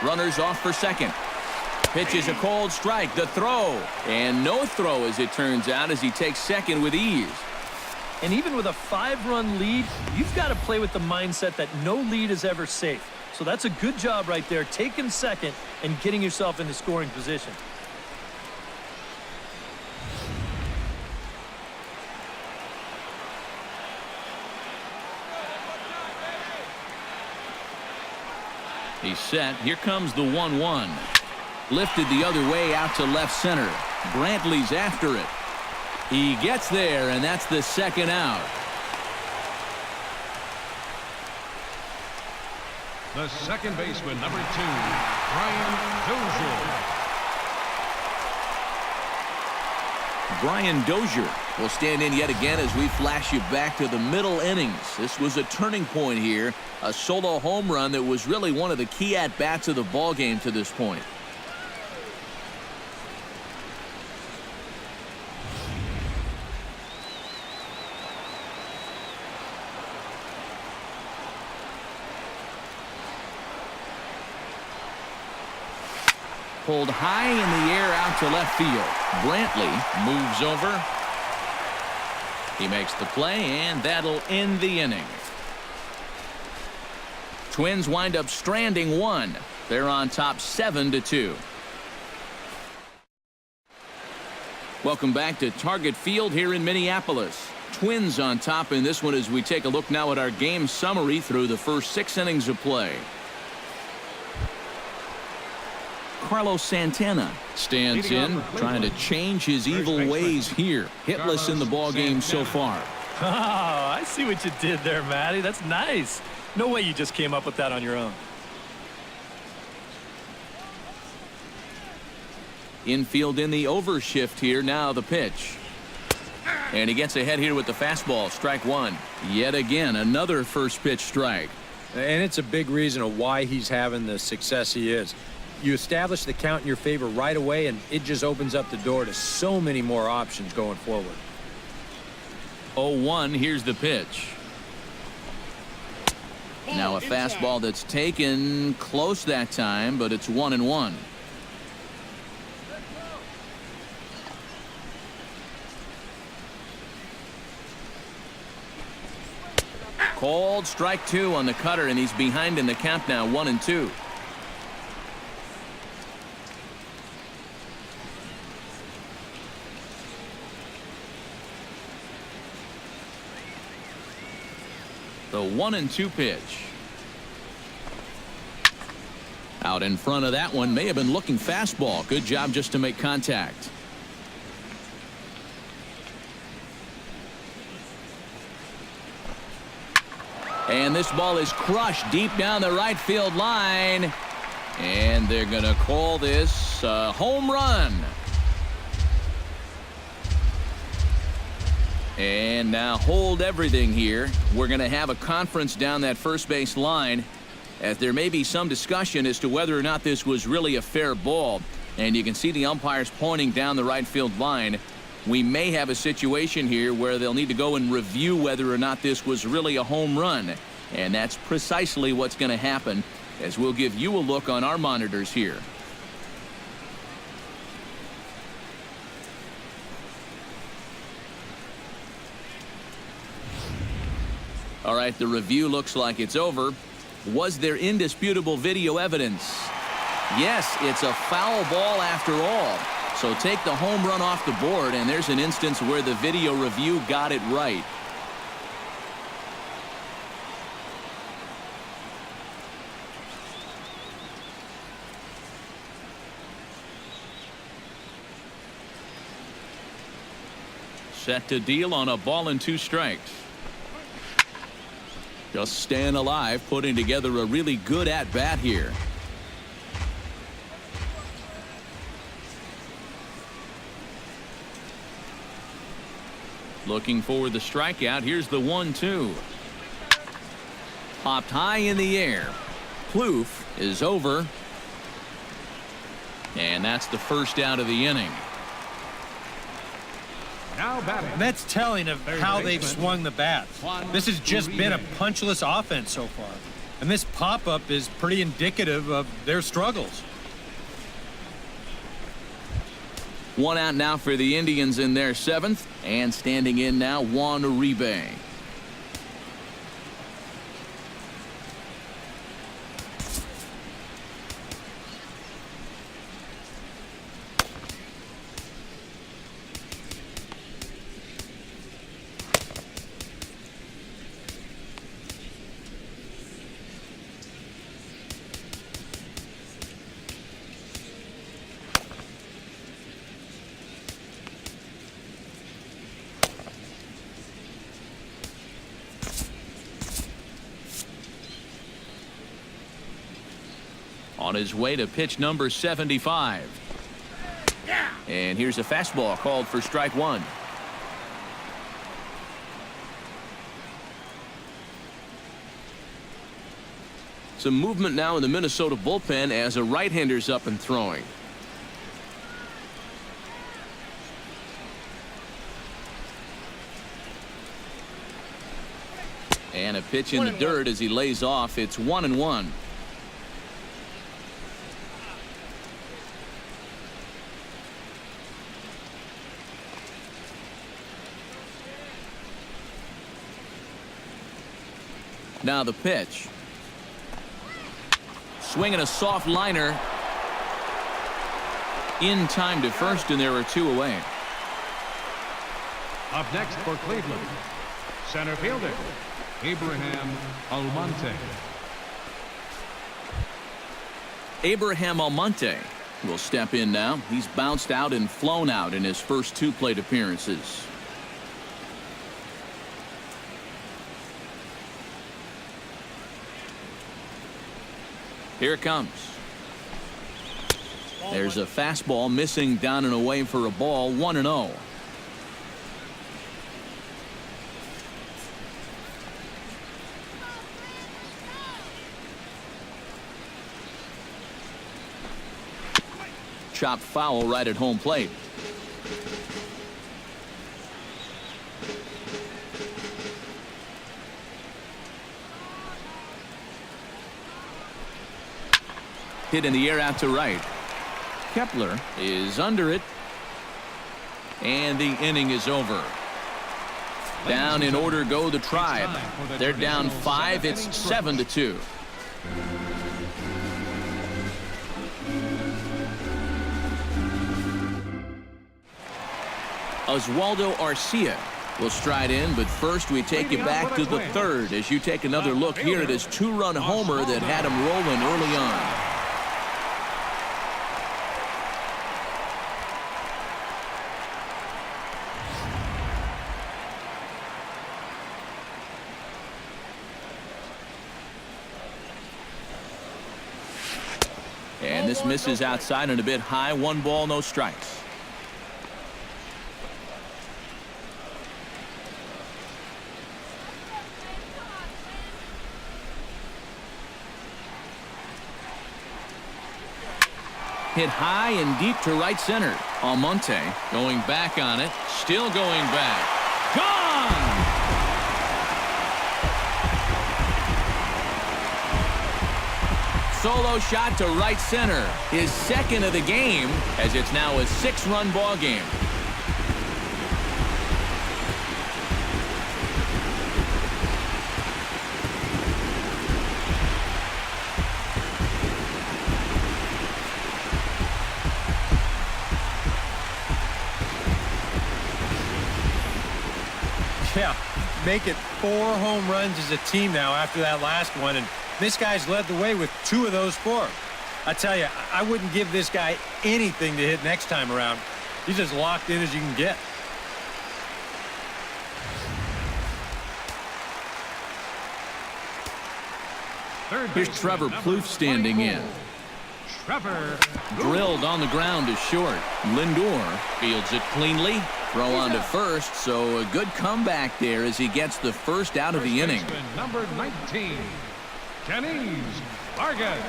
Runners off for second. Pitch is a cold strike. The throw. And no throw, as it turns out, as he takes second with ease. And even with a 5-run lead, you've got to play with the mindset that no lead is ever safe. So that's a good job right there, taking second and getting yourself into scoring position. He's set. Here comes the 1-1. Lifted the other way out to left center. Brantley's after it. He gets there, and that's the second out. The second baseman, number 2, Brian Dozier. Brian Dozier will stand in yet again as we flash you back to the middle innings. This was a turning point here. A solo home run that was really one of the key at-bats of the ball game to this point. Pulled high in the air out to left field. Brantley moves over. He makes the play, and that'll end the inning. Twins wind up stranding 1. They're on top 7-2. Welcome back to Target Field here in Minneapolis. Twins on top in this one as we take a look now at our game summary through the first 6 innings of play. Carlos Santana stands in, trying to change his evil ways here. Hitless in the ball game so far. Oh, I see what you did there, Matty. That's nice. No way you just came up with that on your own. Infield in the overshift here. Now the pitch. And he gets ahead here with the fastball. Strike one. Yet again, another first pitch strike. And it's a big reason of why he's having the success he is. You establish the count in your favor right away, and it just opens up the door to so many more options going forward. 0-1, here's the pitch. Now a fastball that's taken close that time, but it's 1-1. Called strike two on the cutter, and he's behind in the count now, 1-2. The 1-2 pitch. Out in front of that one, may have been looking fastball. Good job just to make contact. And this ball is crushed deep down the right field line. And they're going to call this a home run. And now hold everything here. We're going to have a conference down that first base line, as there may be some discussion as to whether or not this was really a fair ball. And you can see the umpires pointing down the right field line. We may have a situation here where they'll need to go and review whether or not this was really a home run. And that's precisely what's going to happen, as we'll give you a look on our monitors here. All right, the review looks like it's over. Was there indisputable video evidence? Yes, it's a foul ball after all. So take the home run off the board, and there's an instance where the video review got it right. Set to deal on a ball and 2 strikes. Just staying alive, putting together a really good at-bat here. Looking for the strikeout. Here's the 1-2. Popped high in the air. Plouffe is over. And that's the first out of the inning. Now batting. That's telling of how they've swung the bats. This has just been a punchless offense so far. And this pop-up is pretty indicative of their struggles. 1 out now for the Indians in their 7th. And standing in now, Juan Uribe. On his way to pitch number 75. And here's a fastball called for strike 1. Some movement now in the Minnesota bullpen as a right-hander's up and throwing. And a pitch in the dirt as he lays off. It's 1-1. Now the pitch. Swinging a soft liner. In time to first, and there are 2 away. Up next for Cleveland, center fielder, Abraham Almonte. Abraham Almonte will step in now. He's bounced out and flown out in his first 2 plate appearances. Here it comes. There's a fastball missing down and away for a ball. 1-0. Chopped foul right at home plate. Hit in the air out to right. Kepler is under it. And the inning is over. Down in order go the Tribe. They're down 5. It's 7-2. Oswaldo Arcia will stride in, but first we take you back to the 3rd as you take another look here at his 2-run homer that had him rolling early on. And this misses outside and a bit high. 1 ball, no strikes. Hit high and deep to right center. Almonte going back on it. Still going back. Gone! Solo shot to right center. His 2nd of the game, as it's now a 6-run ball game. Yeah, make it 4 home runs as a team now after that last one, and this guy's led the way with 2 of those 4. I tell you, I wouldn't give this guy anything to hit next time around. He's as locked in as you can get. Here's Trevor Plouffe standing in. Trevor Drilled on the ground is short. Lindor fields it cleanly. Throw on to first, so a good comeback there as he gets the first out of the inning. Number 19, Kenny Vargas.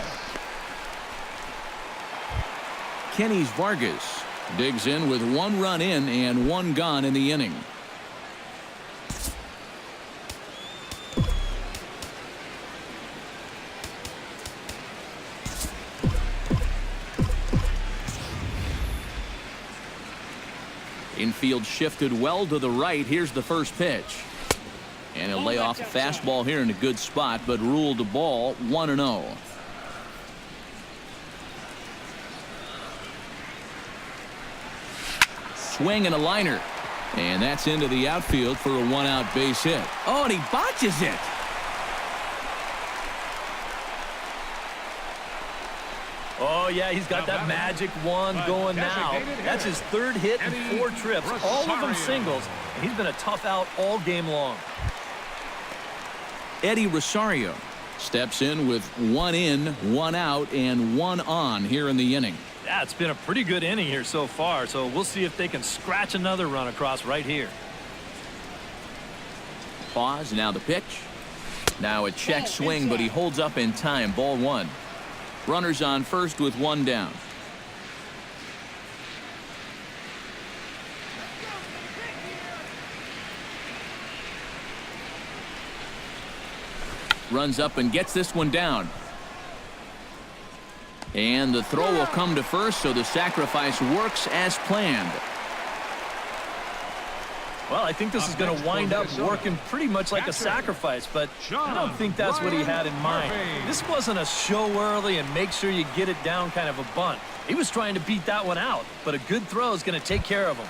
Kenny Vargas digs in with 1 run in and 1 gone in the inning. Infield shifted well to the right. Here's the first pitch. And he'll lay off a fastball here in a good spot, but ruled the ball 1-0. Swing and a liner. And that's into the outfield for a 1-out base hit. Oh, and he botches it. Oh, yeah, he's got that magic wand going now. That's his 3rd hit in 4 trips, all of them singles, and he's been a tough out all game long. Eddie Rosario steps in with 1 in, 1 out, and 1 on here in the inning. Yeah, it's been a pretty good inning here so far, so we'll see if they can scratch another run across right here. Pause, now the pitch. Now a check swing, but he holds up in time. Ball 1. Runners on first with 1 down. Runs up and gets this one down. And the throw will come to first, so the sacrifice works as planned. Well, I think this is going to wind up working pretty much like a sacrifice, but I don't think that's what he had in mind. This wasn't a show early and make sure you get it down kind of a bunt. He was trying to beat that one out, but a good throw is going to take care of him.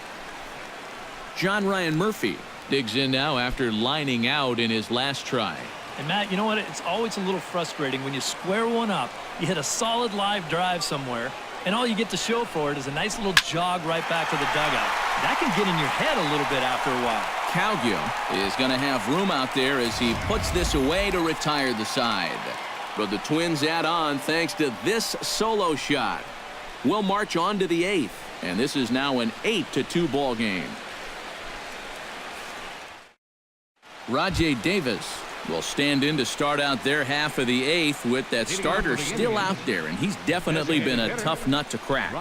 John Ryan Murphy digs in now after lining out in his last try. And Matt, you know what? It's always a little frustrating when you square one up, you hit a solid live drive somewhere, And all you get to show for it is a nice little jog right back to the dugout. That can get in your head a little bit after a while. Cowgill is going to have room out there as he puts this away to retire the side. But the Twins add on thanks to this solo shot. We'll march on to the 8th, and this is now an 8-2 ball game. Rajai Davis will stand in to start out their half of the 8th with that starter still out there, and he's definitely been a tough nut to crack.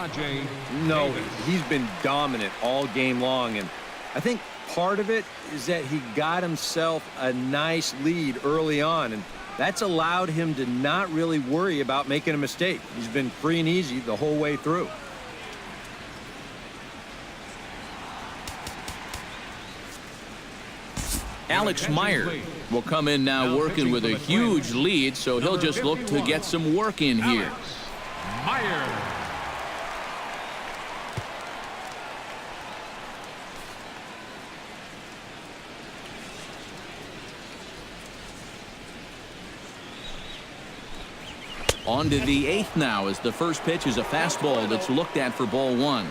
No, he's been dominant all game long, and I think part of it is that he got himself a nice lead early on, and that's allowed him to not really worry about making a mistake. He's been free and easy the whole way through. Alex Meyer will come in now working with a huge lead, so he'll just look to get some work in here. Meyer. On to the 8th now as the first pitch is a fastball that's looked at for ball 1.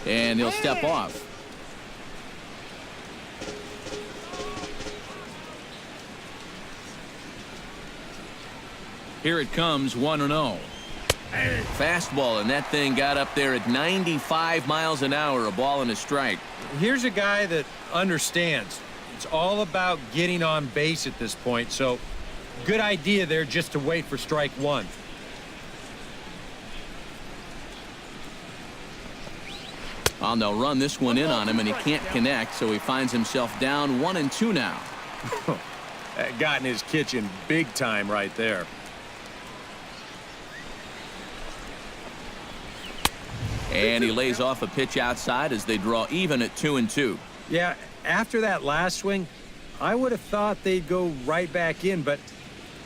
And he'll step off. Here it comes, 1-0. Fastball, and that thing got up there at 95 miles an hour, a ball and a strike. Here's a guy that understands. It's all about getting on base at this point, so good idea there just to wait for strike 1. Well, they'll run this one in on him, and he can't connect, so he finds himself down 1-2 now. That got in his kitchen big time right there. And he lays off a pitch outside as they draw even at 2-2. Yeah, after that last swing, I would have thought they'd go right back in, but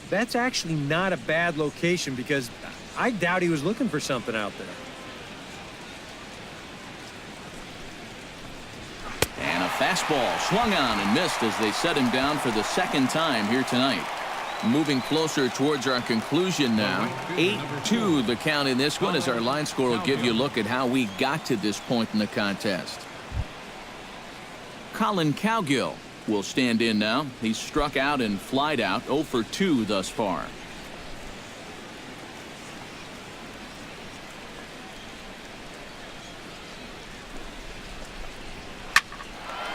that's actually not a bad location because I doubt he was looking for something out there. And a fastball swung on and missed as they set him down for the second time here tonight. Moving closer towards our conclusion now. 8-2 the count in this one as our line score will give you a look at how we got to this point in the contest. Colin Cowgill will stand in now. He's struck out and flied out 0 for 2 thus far.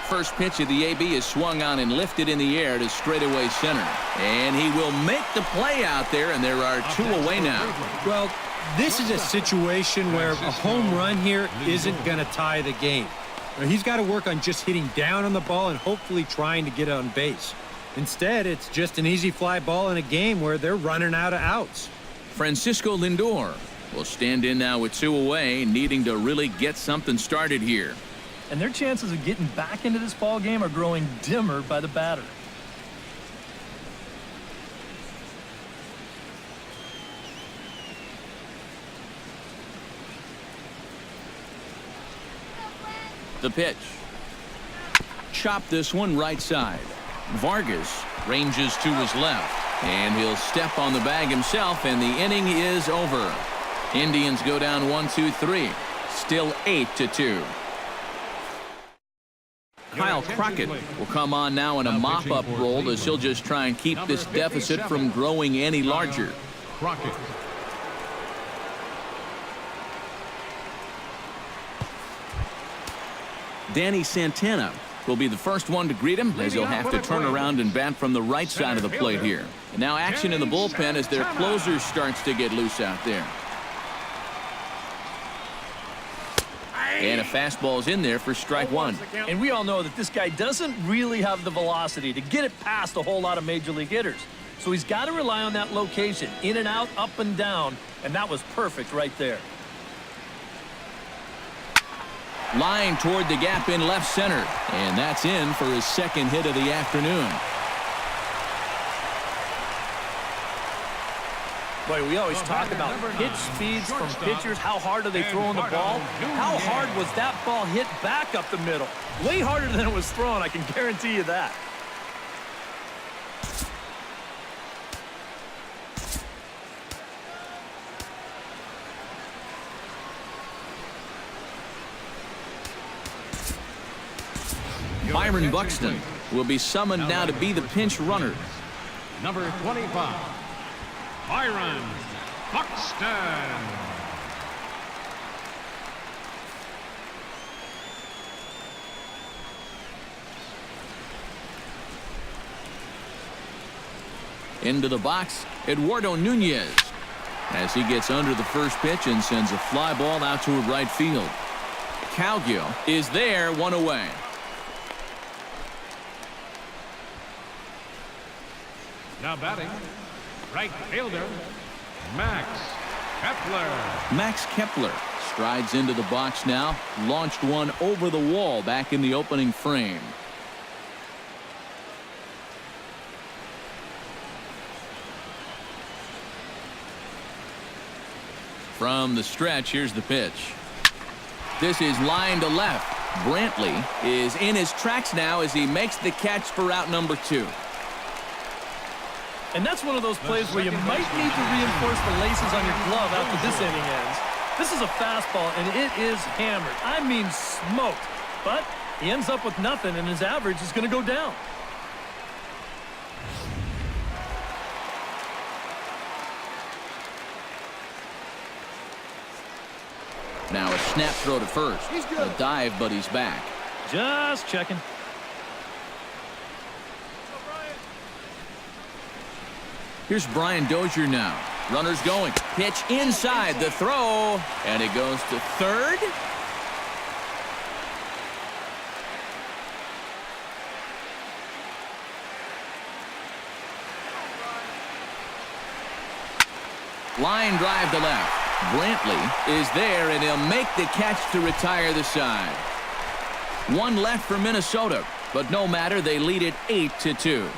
First pitch of the AB is swung on and lifted in the air to straightaway center. And he will make the play out there, and there are 2 away now. Well, this is a situation where a home run here isn't going to tie the game. He's got to work on just hitting down on the ball and hopefully trying to get on base. Instead, it's just an easy fly ball in a game where they're running out of outs. Francisco Lindor will stand in now with 2 away, needing to really get something started here. And their chances of getting back into this ball game are growing dimmer by the batter. The pitch. Chop this one right side. Vargas ranges to his left, and he'll step on the bag himself, and the inning is over. Indians go down 1-2-3. Still 8-2. Kyle Crockett will come on now in a mop-up role as he'll just try and keep this deficit from growing any larger. Crockett. Danny Santana will be the first one to greet him as he'll have to turn around and bat from the right side of the plate here. And now action in the bullpen as their closer starts to get loose out there. And a fastball's in there for strike 1. And we all know that this guy doesn't really have the velocity to get it past a whole lot of major league hitters. So he's got to rely on that location, in and out, up and down, and that was perfect right there. Line toward the gap in left center, and that's in for his second hit of the afternoon. Boy, we always talk about pitch speeds from pitchers. How hard are they throwing the ball? How hard was that ball hit back up the middle? Way harder than it was thrown, I can guarantee you that. Byron Buxton will be summoned now to be the pinch runner. Number 25, Byron Buxton. Into the box, Eduardo Núñez, as he gets under the first pitch and sends a fly ball out to right field. Cowgill is there, one away. Now batting, right fielder, Max Kepler. Max Kepler strides into the box now, launched one over the wall back in the opening frame. From the stretch, here's the pitch. This is line to left. Brantley is in his tracks now as he makes the catch for out number 2. And that's one of those plays where you might need to reinforce the laces on your glove after this inning ends. This is a fastball, and it is hammered. I mean smoked. But he ends up with nothing, and his average is going to go down. Now a snap throw to first. A dive, but he's back. Just checking. Here's Brian Dozier now. Runners going. Pitch inside the throw. And it goes to third. Line drive to left. Brantley is there, and he'll make the catch to retire the side. One left for Minnesota, but no matter, they lead it 8-2.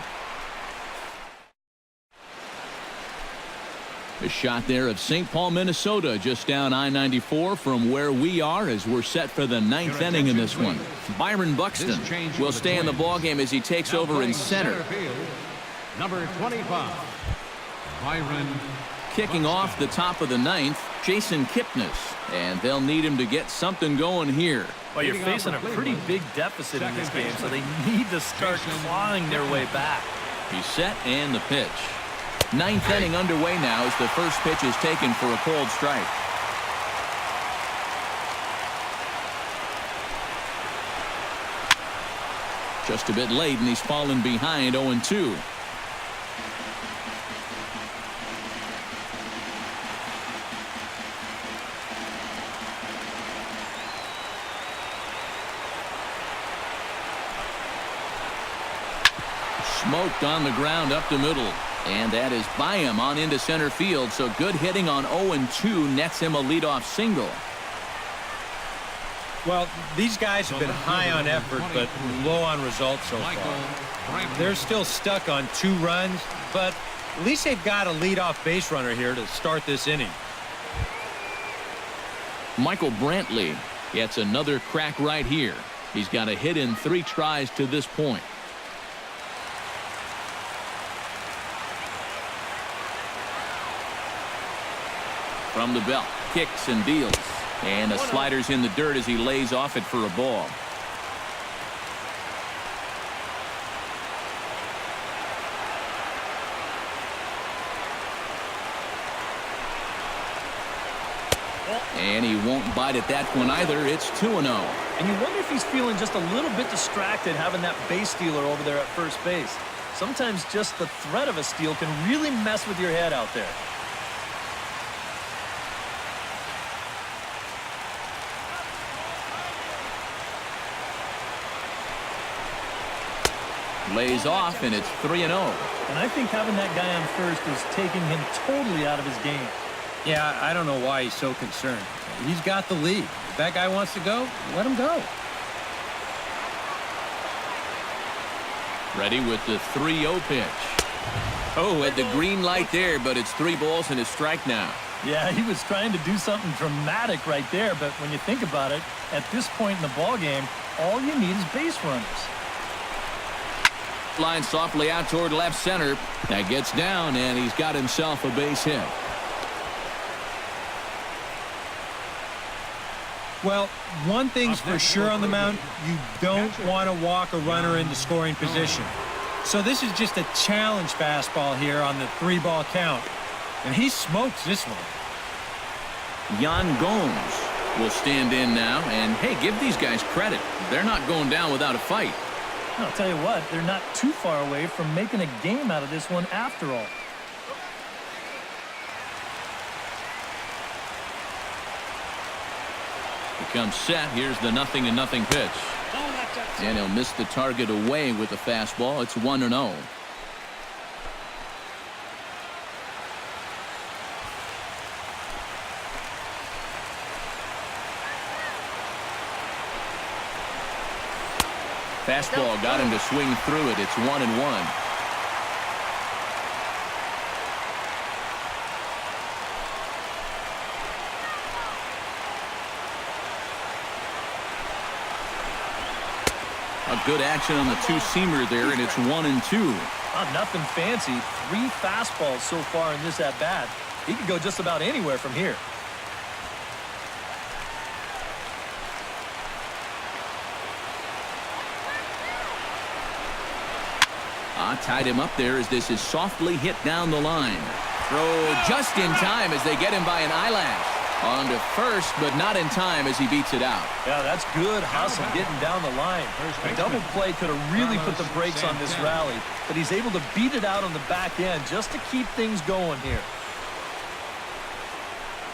A shot there of St. Paul, Minnesota, just down I-94 from where we are as we're set for the 9th inning in this one. Byron Buxton will stay in the ballgame as he takes over in center. Number 25, Byron. Kicking off the top of the 9th, Jason Kipnis, and they'll need him to get something going here. Well, you're facing a pretty big deficit in this game, so they need to start clawing their way back. He's set, and the pitch. 9th inning underway now as the first pitch is taken for a cold strike. Just a bit late, and he's fallen behind 0-2. Smoked on the ground up the middle. And that is by him on into center field. So good hitting on 0-2 nets him a leadoff single. Well, these guys have been high on effort, but low on results so far. They're still stuck on 2 runs, but at least they've got a leadoff base runner here to start this inning. Michael Brantley gets another crack right here. He's got a hit in 3 tries to this point. From the belt, kicks and deals. And the slider's in the dirt as he lays off it for a ball. And he won't bite at that one either. It's 2-0. And you wonder if he's feeling just a little bit distracted having that base stealer over there at first base. Sometimes just the threat of a steal can really mess with your head out there. Lays off, and it's 3-0. And I think having that guy on first is taking him totally out of his game. Yeah, I don't know why he's so concerned. He's got the lead. If that guy wants to go, let him go. Ready with the 3-0 pitch. Oh, at the green light there, but it's 3 balls and a strike now. Yeah, he was trying to do something dramatic right there, but when you think about it, at this point in the ball game, all you need is base runners. Line softly out toward left center. That gets down, and he's got himself a base hit. Well, one thing's for sure on the mound, you don't want to walk a runner into scoring position. So this is just a challenge fastball here on the 3-ball count. And he smokes this one. Yan Gomes will stand in now, and hey, give these guys credit. They're not going down without a fight. I'll tell you what, they're not too far away from making a game out of this one after all. Becomes set. Here's the 0-0 pitch. And he'll miss the target away with the fastball. It's 1-0. Fastball got him to swing through it. It's 1-1. Good action on the 2-seamer there, and it's 1-2. Nothing fancy. 3 fastballs so far in this at-bat. He could go just about anywhere from here. Tied him up there as this is softly hit down the line. Throw just in time as they get him by an eyelash. On to first, but not in time as he beats it out. Yeah, that's good hustle getting down the line. A double play could have really put the brakes on this rally, but he's able to beat it out on the back end just to keep things going here.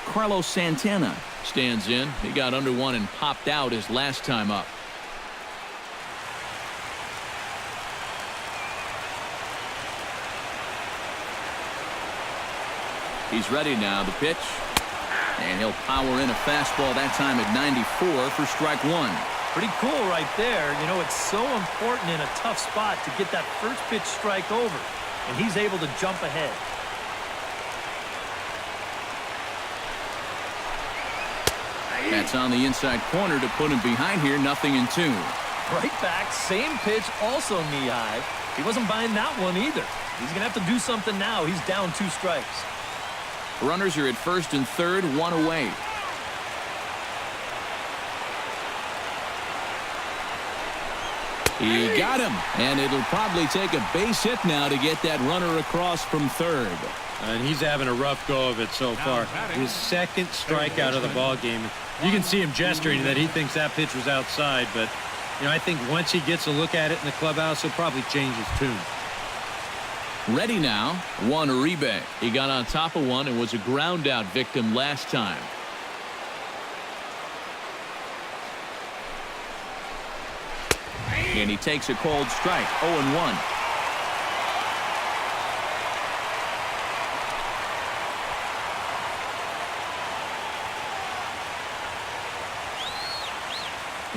Carlos Santana stands in. He got under one and popped out his last time up. He's ready now. The pitch. And he'll power in a fastball that time at 94 for strike 1. Pretty cool right there. You know, it's so important in a tough spot to get that first pitch strike over. And he's able to jump ahead. That's on the inside corner to put him behind here. 0-2. Right back. Same pitch. Also knee high. He wasn't buying that one either. He's going to have to do something now. He's down 2 strikes. Runners are at first and third, 1 away. He got him, and it'll probably take a base hit now to get that runner across from third. And he's having a rough go of it so far. His second strikeout of the ball game. You can see him gesturing that he thinks that pitch was outside, but you know, I think once he gets a look at it in the clubhouse, he'll probably change his tune. Ready now, Juan Uribe. He got on top of one and was a ground out victim last time. And he takes a cold strike. 0-1.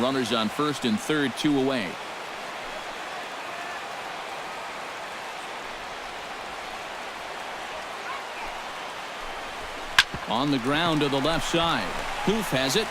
Runners on first and third, 2 away. On the ground to the left side. Poof has it.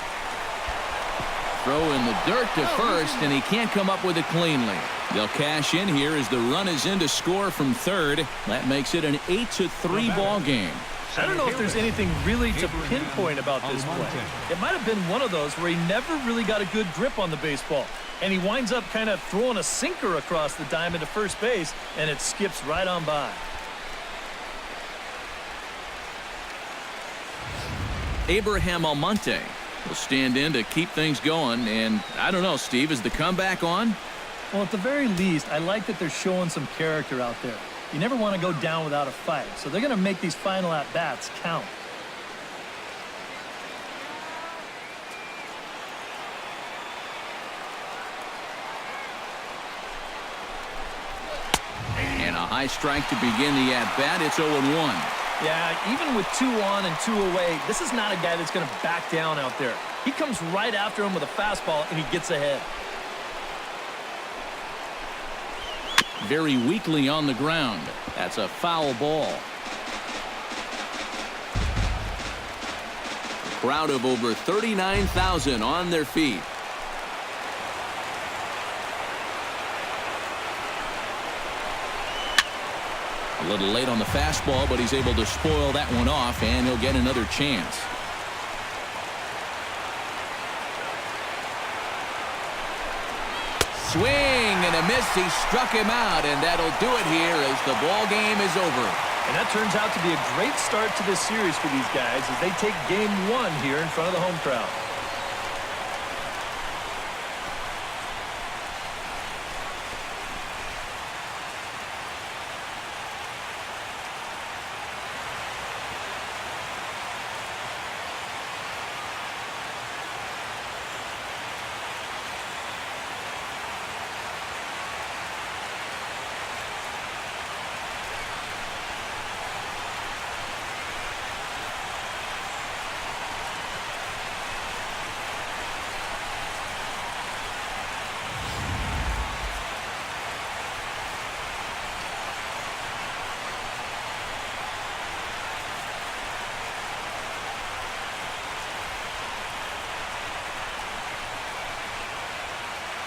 Throw in the dirt to first, and he can't come up with it cleanly. They'll cash in here as the run is in to score from third. That makes it an 8-3 ball game. I don't know if there's anything really to pinpoint about this play. It might have been one of those where he never really got a good grip on the baseball, and he winds up kind of throwing a sinker across the diamond to first base, and it skips right on by. Abraham Almonte will stand in to keep things going, and I don't know, Steve, is the comeback on? Well, at the very least, I like that they're showing some character out there. You never want to go down without a fight, so they're going to make these final at-bats count. And a high strike to begin the at-bat. It's 0-1. Yeah, even with 2 on and 2 away, this is not a guy that's going to back down out there. He comes right after him with a fastball, and he gets ahead. very weakly on the ground. That's a foul ball. A crowd of over 39,000 on their feet. A little late on the fastball, but he's able to spoil that one off, and he'll get another chance. Swing and a miss. He struck him out, and that'll do it here as the ball game is over. And that turns out to be a great start to this series for these guys as they take game one here in front of the home crowd.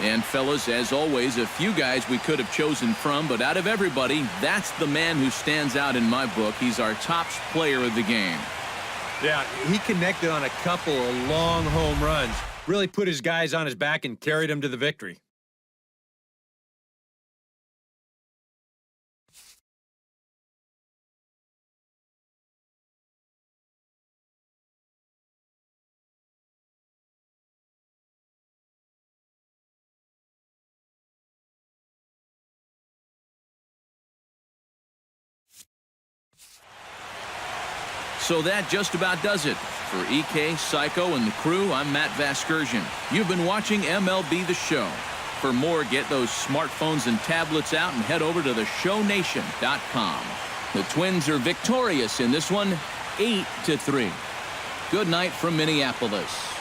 And fellas, as always, a few guys we could have chosen from, but out of everybody, that's the man who stands out in my book. He's our top player of the game. Yeah, he connected on a couple of long home runs. Really put his guys on his back and carried them to the victory. So that just about does it. For EK, Psycho, and the crew, I'm Matt Vasgersian. You've been watching MLB The Show. For more, get those smartphones and tablets out and head over to theshownation.com. The Twins are victorious in this one, 8-3. Good night from Minneapolis.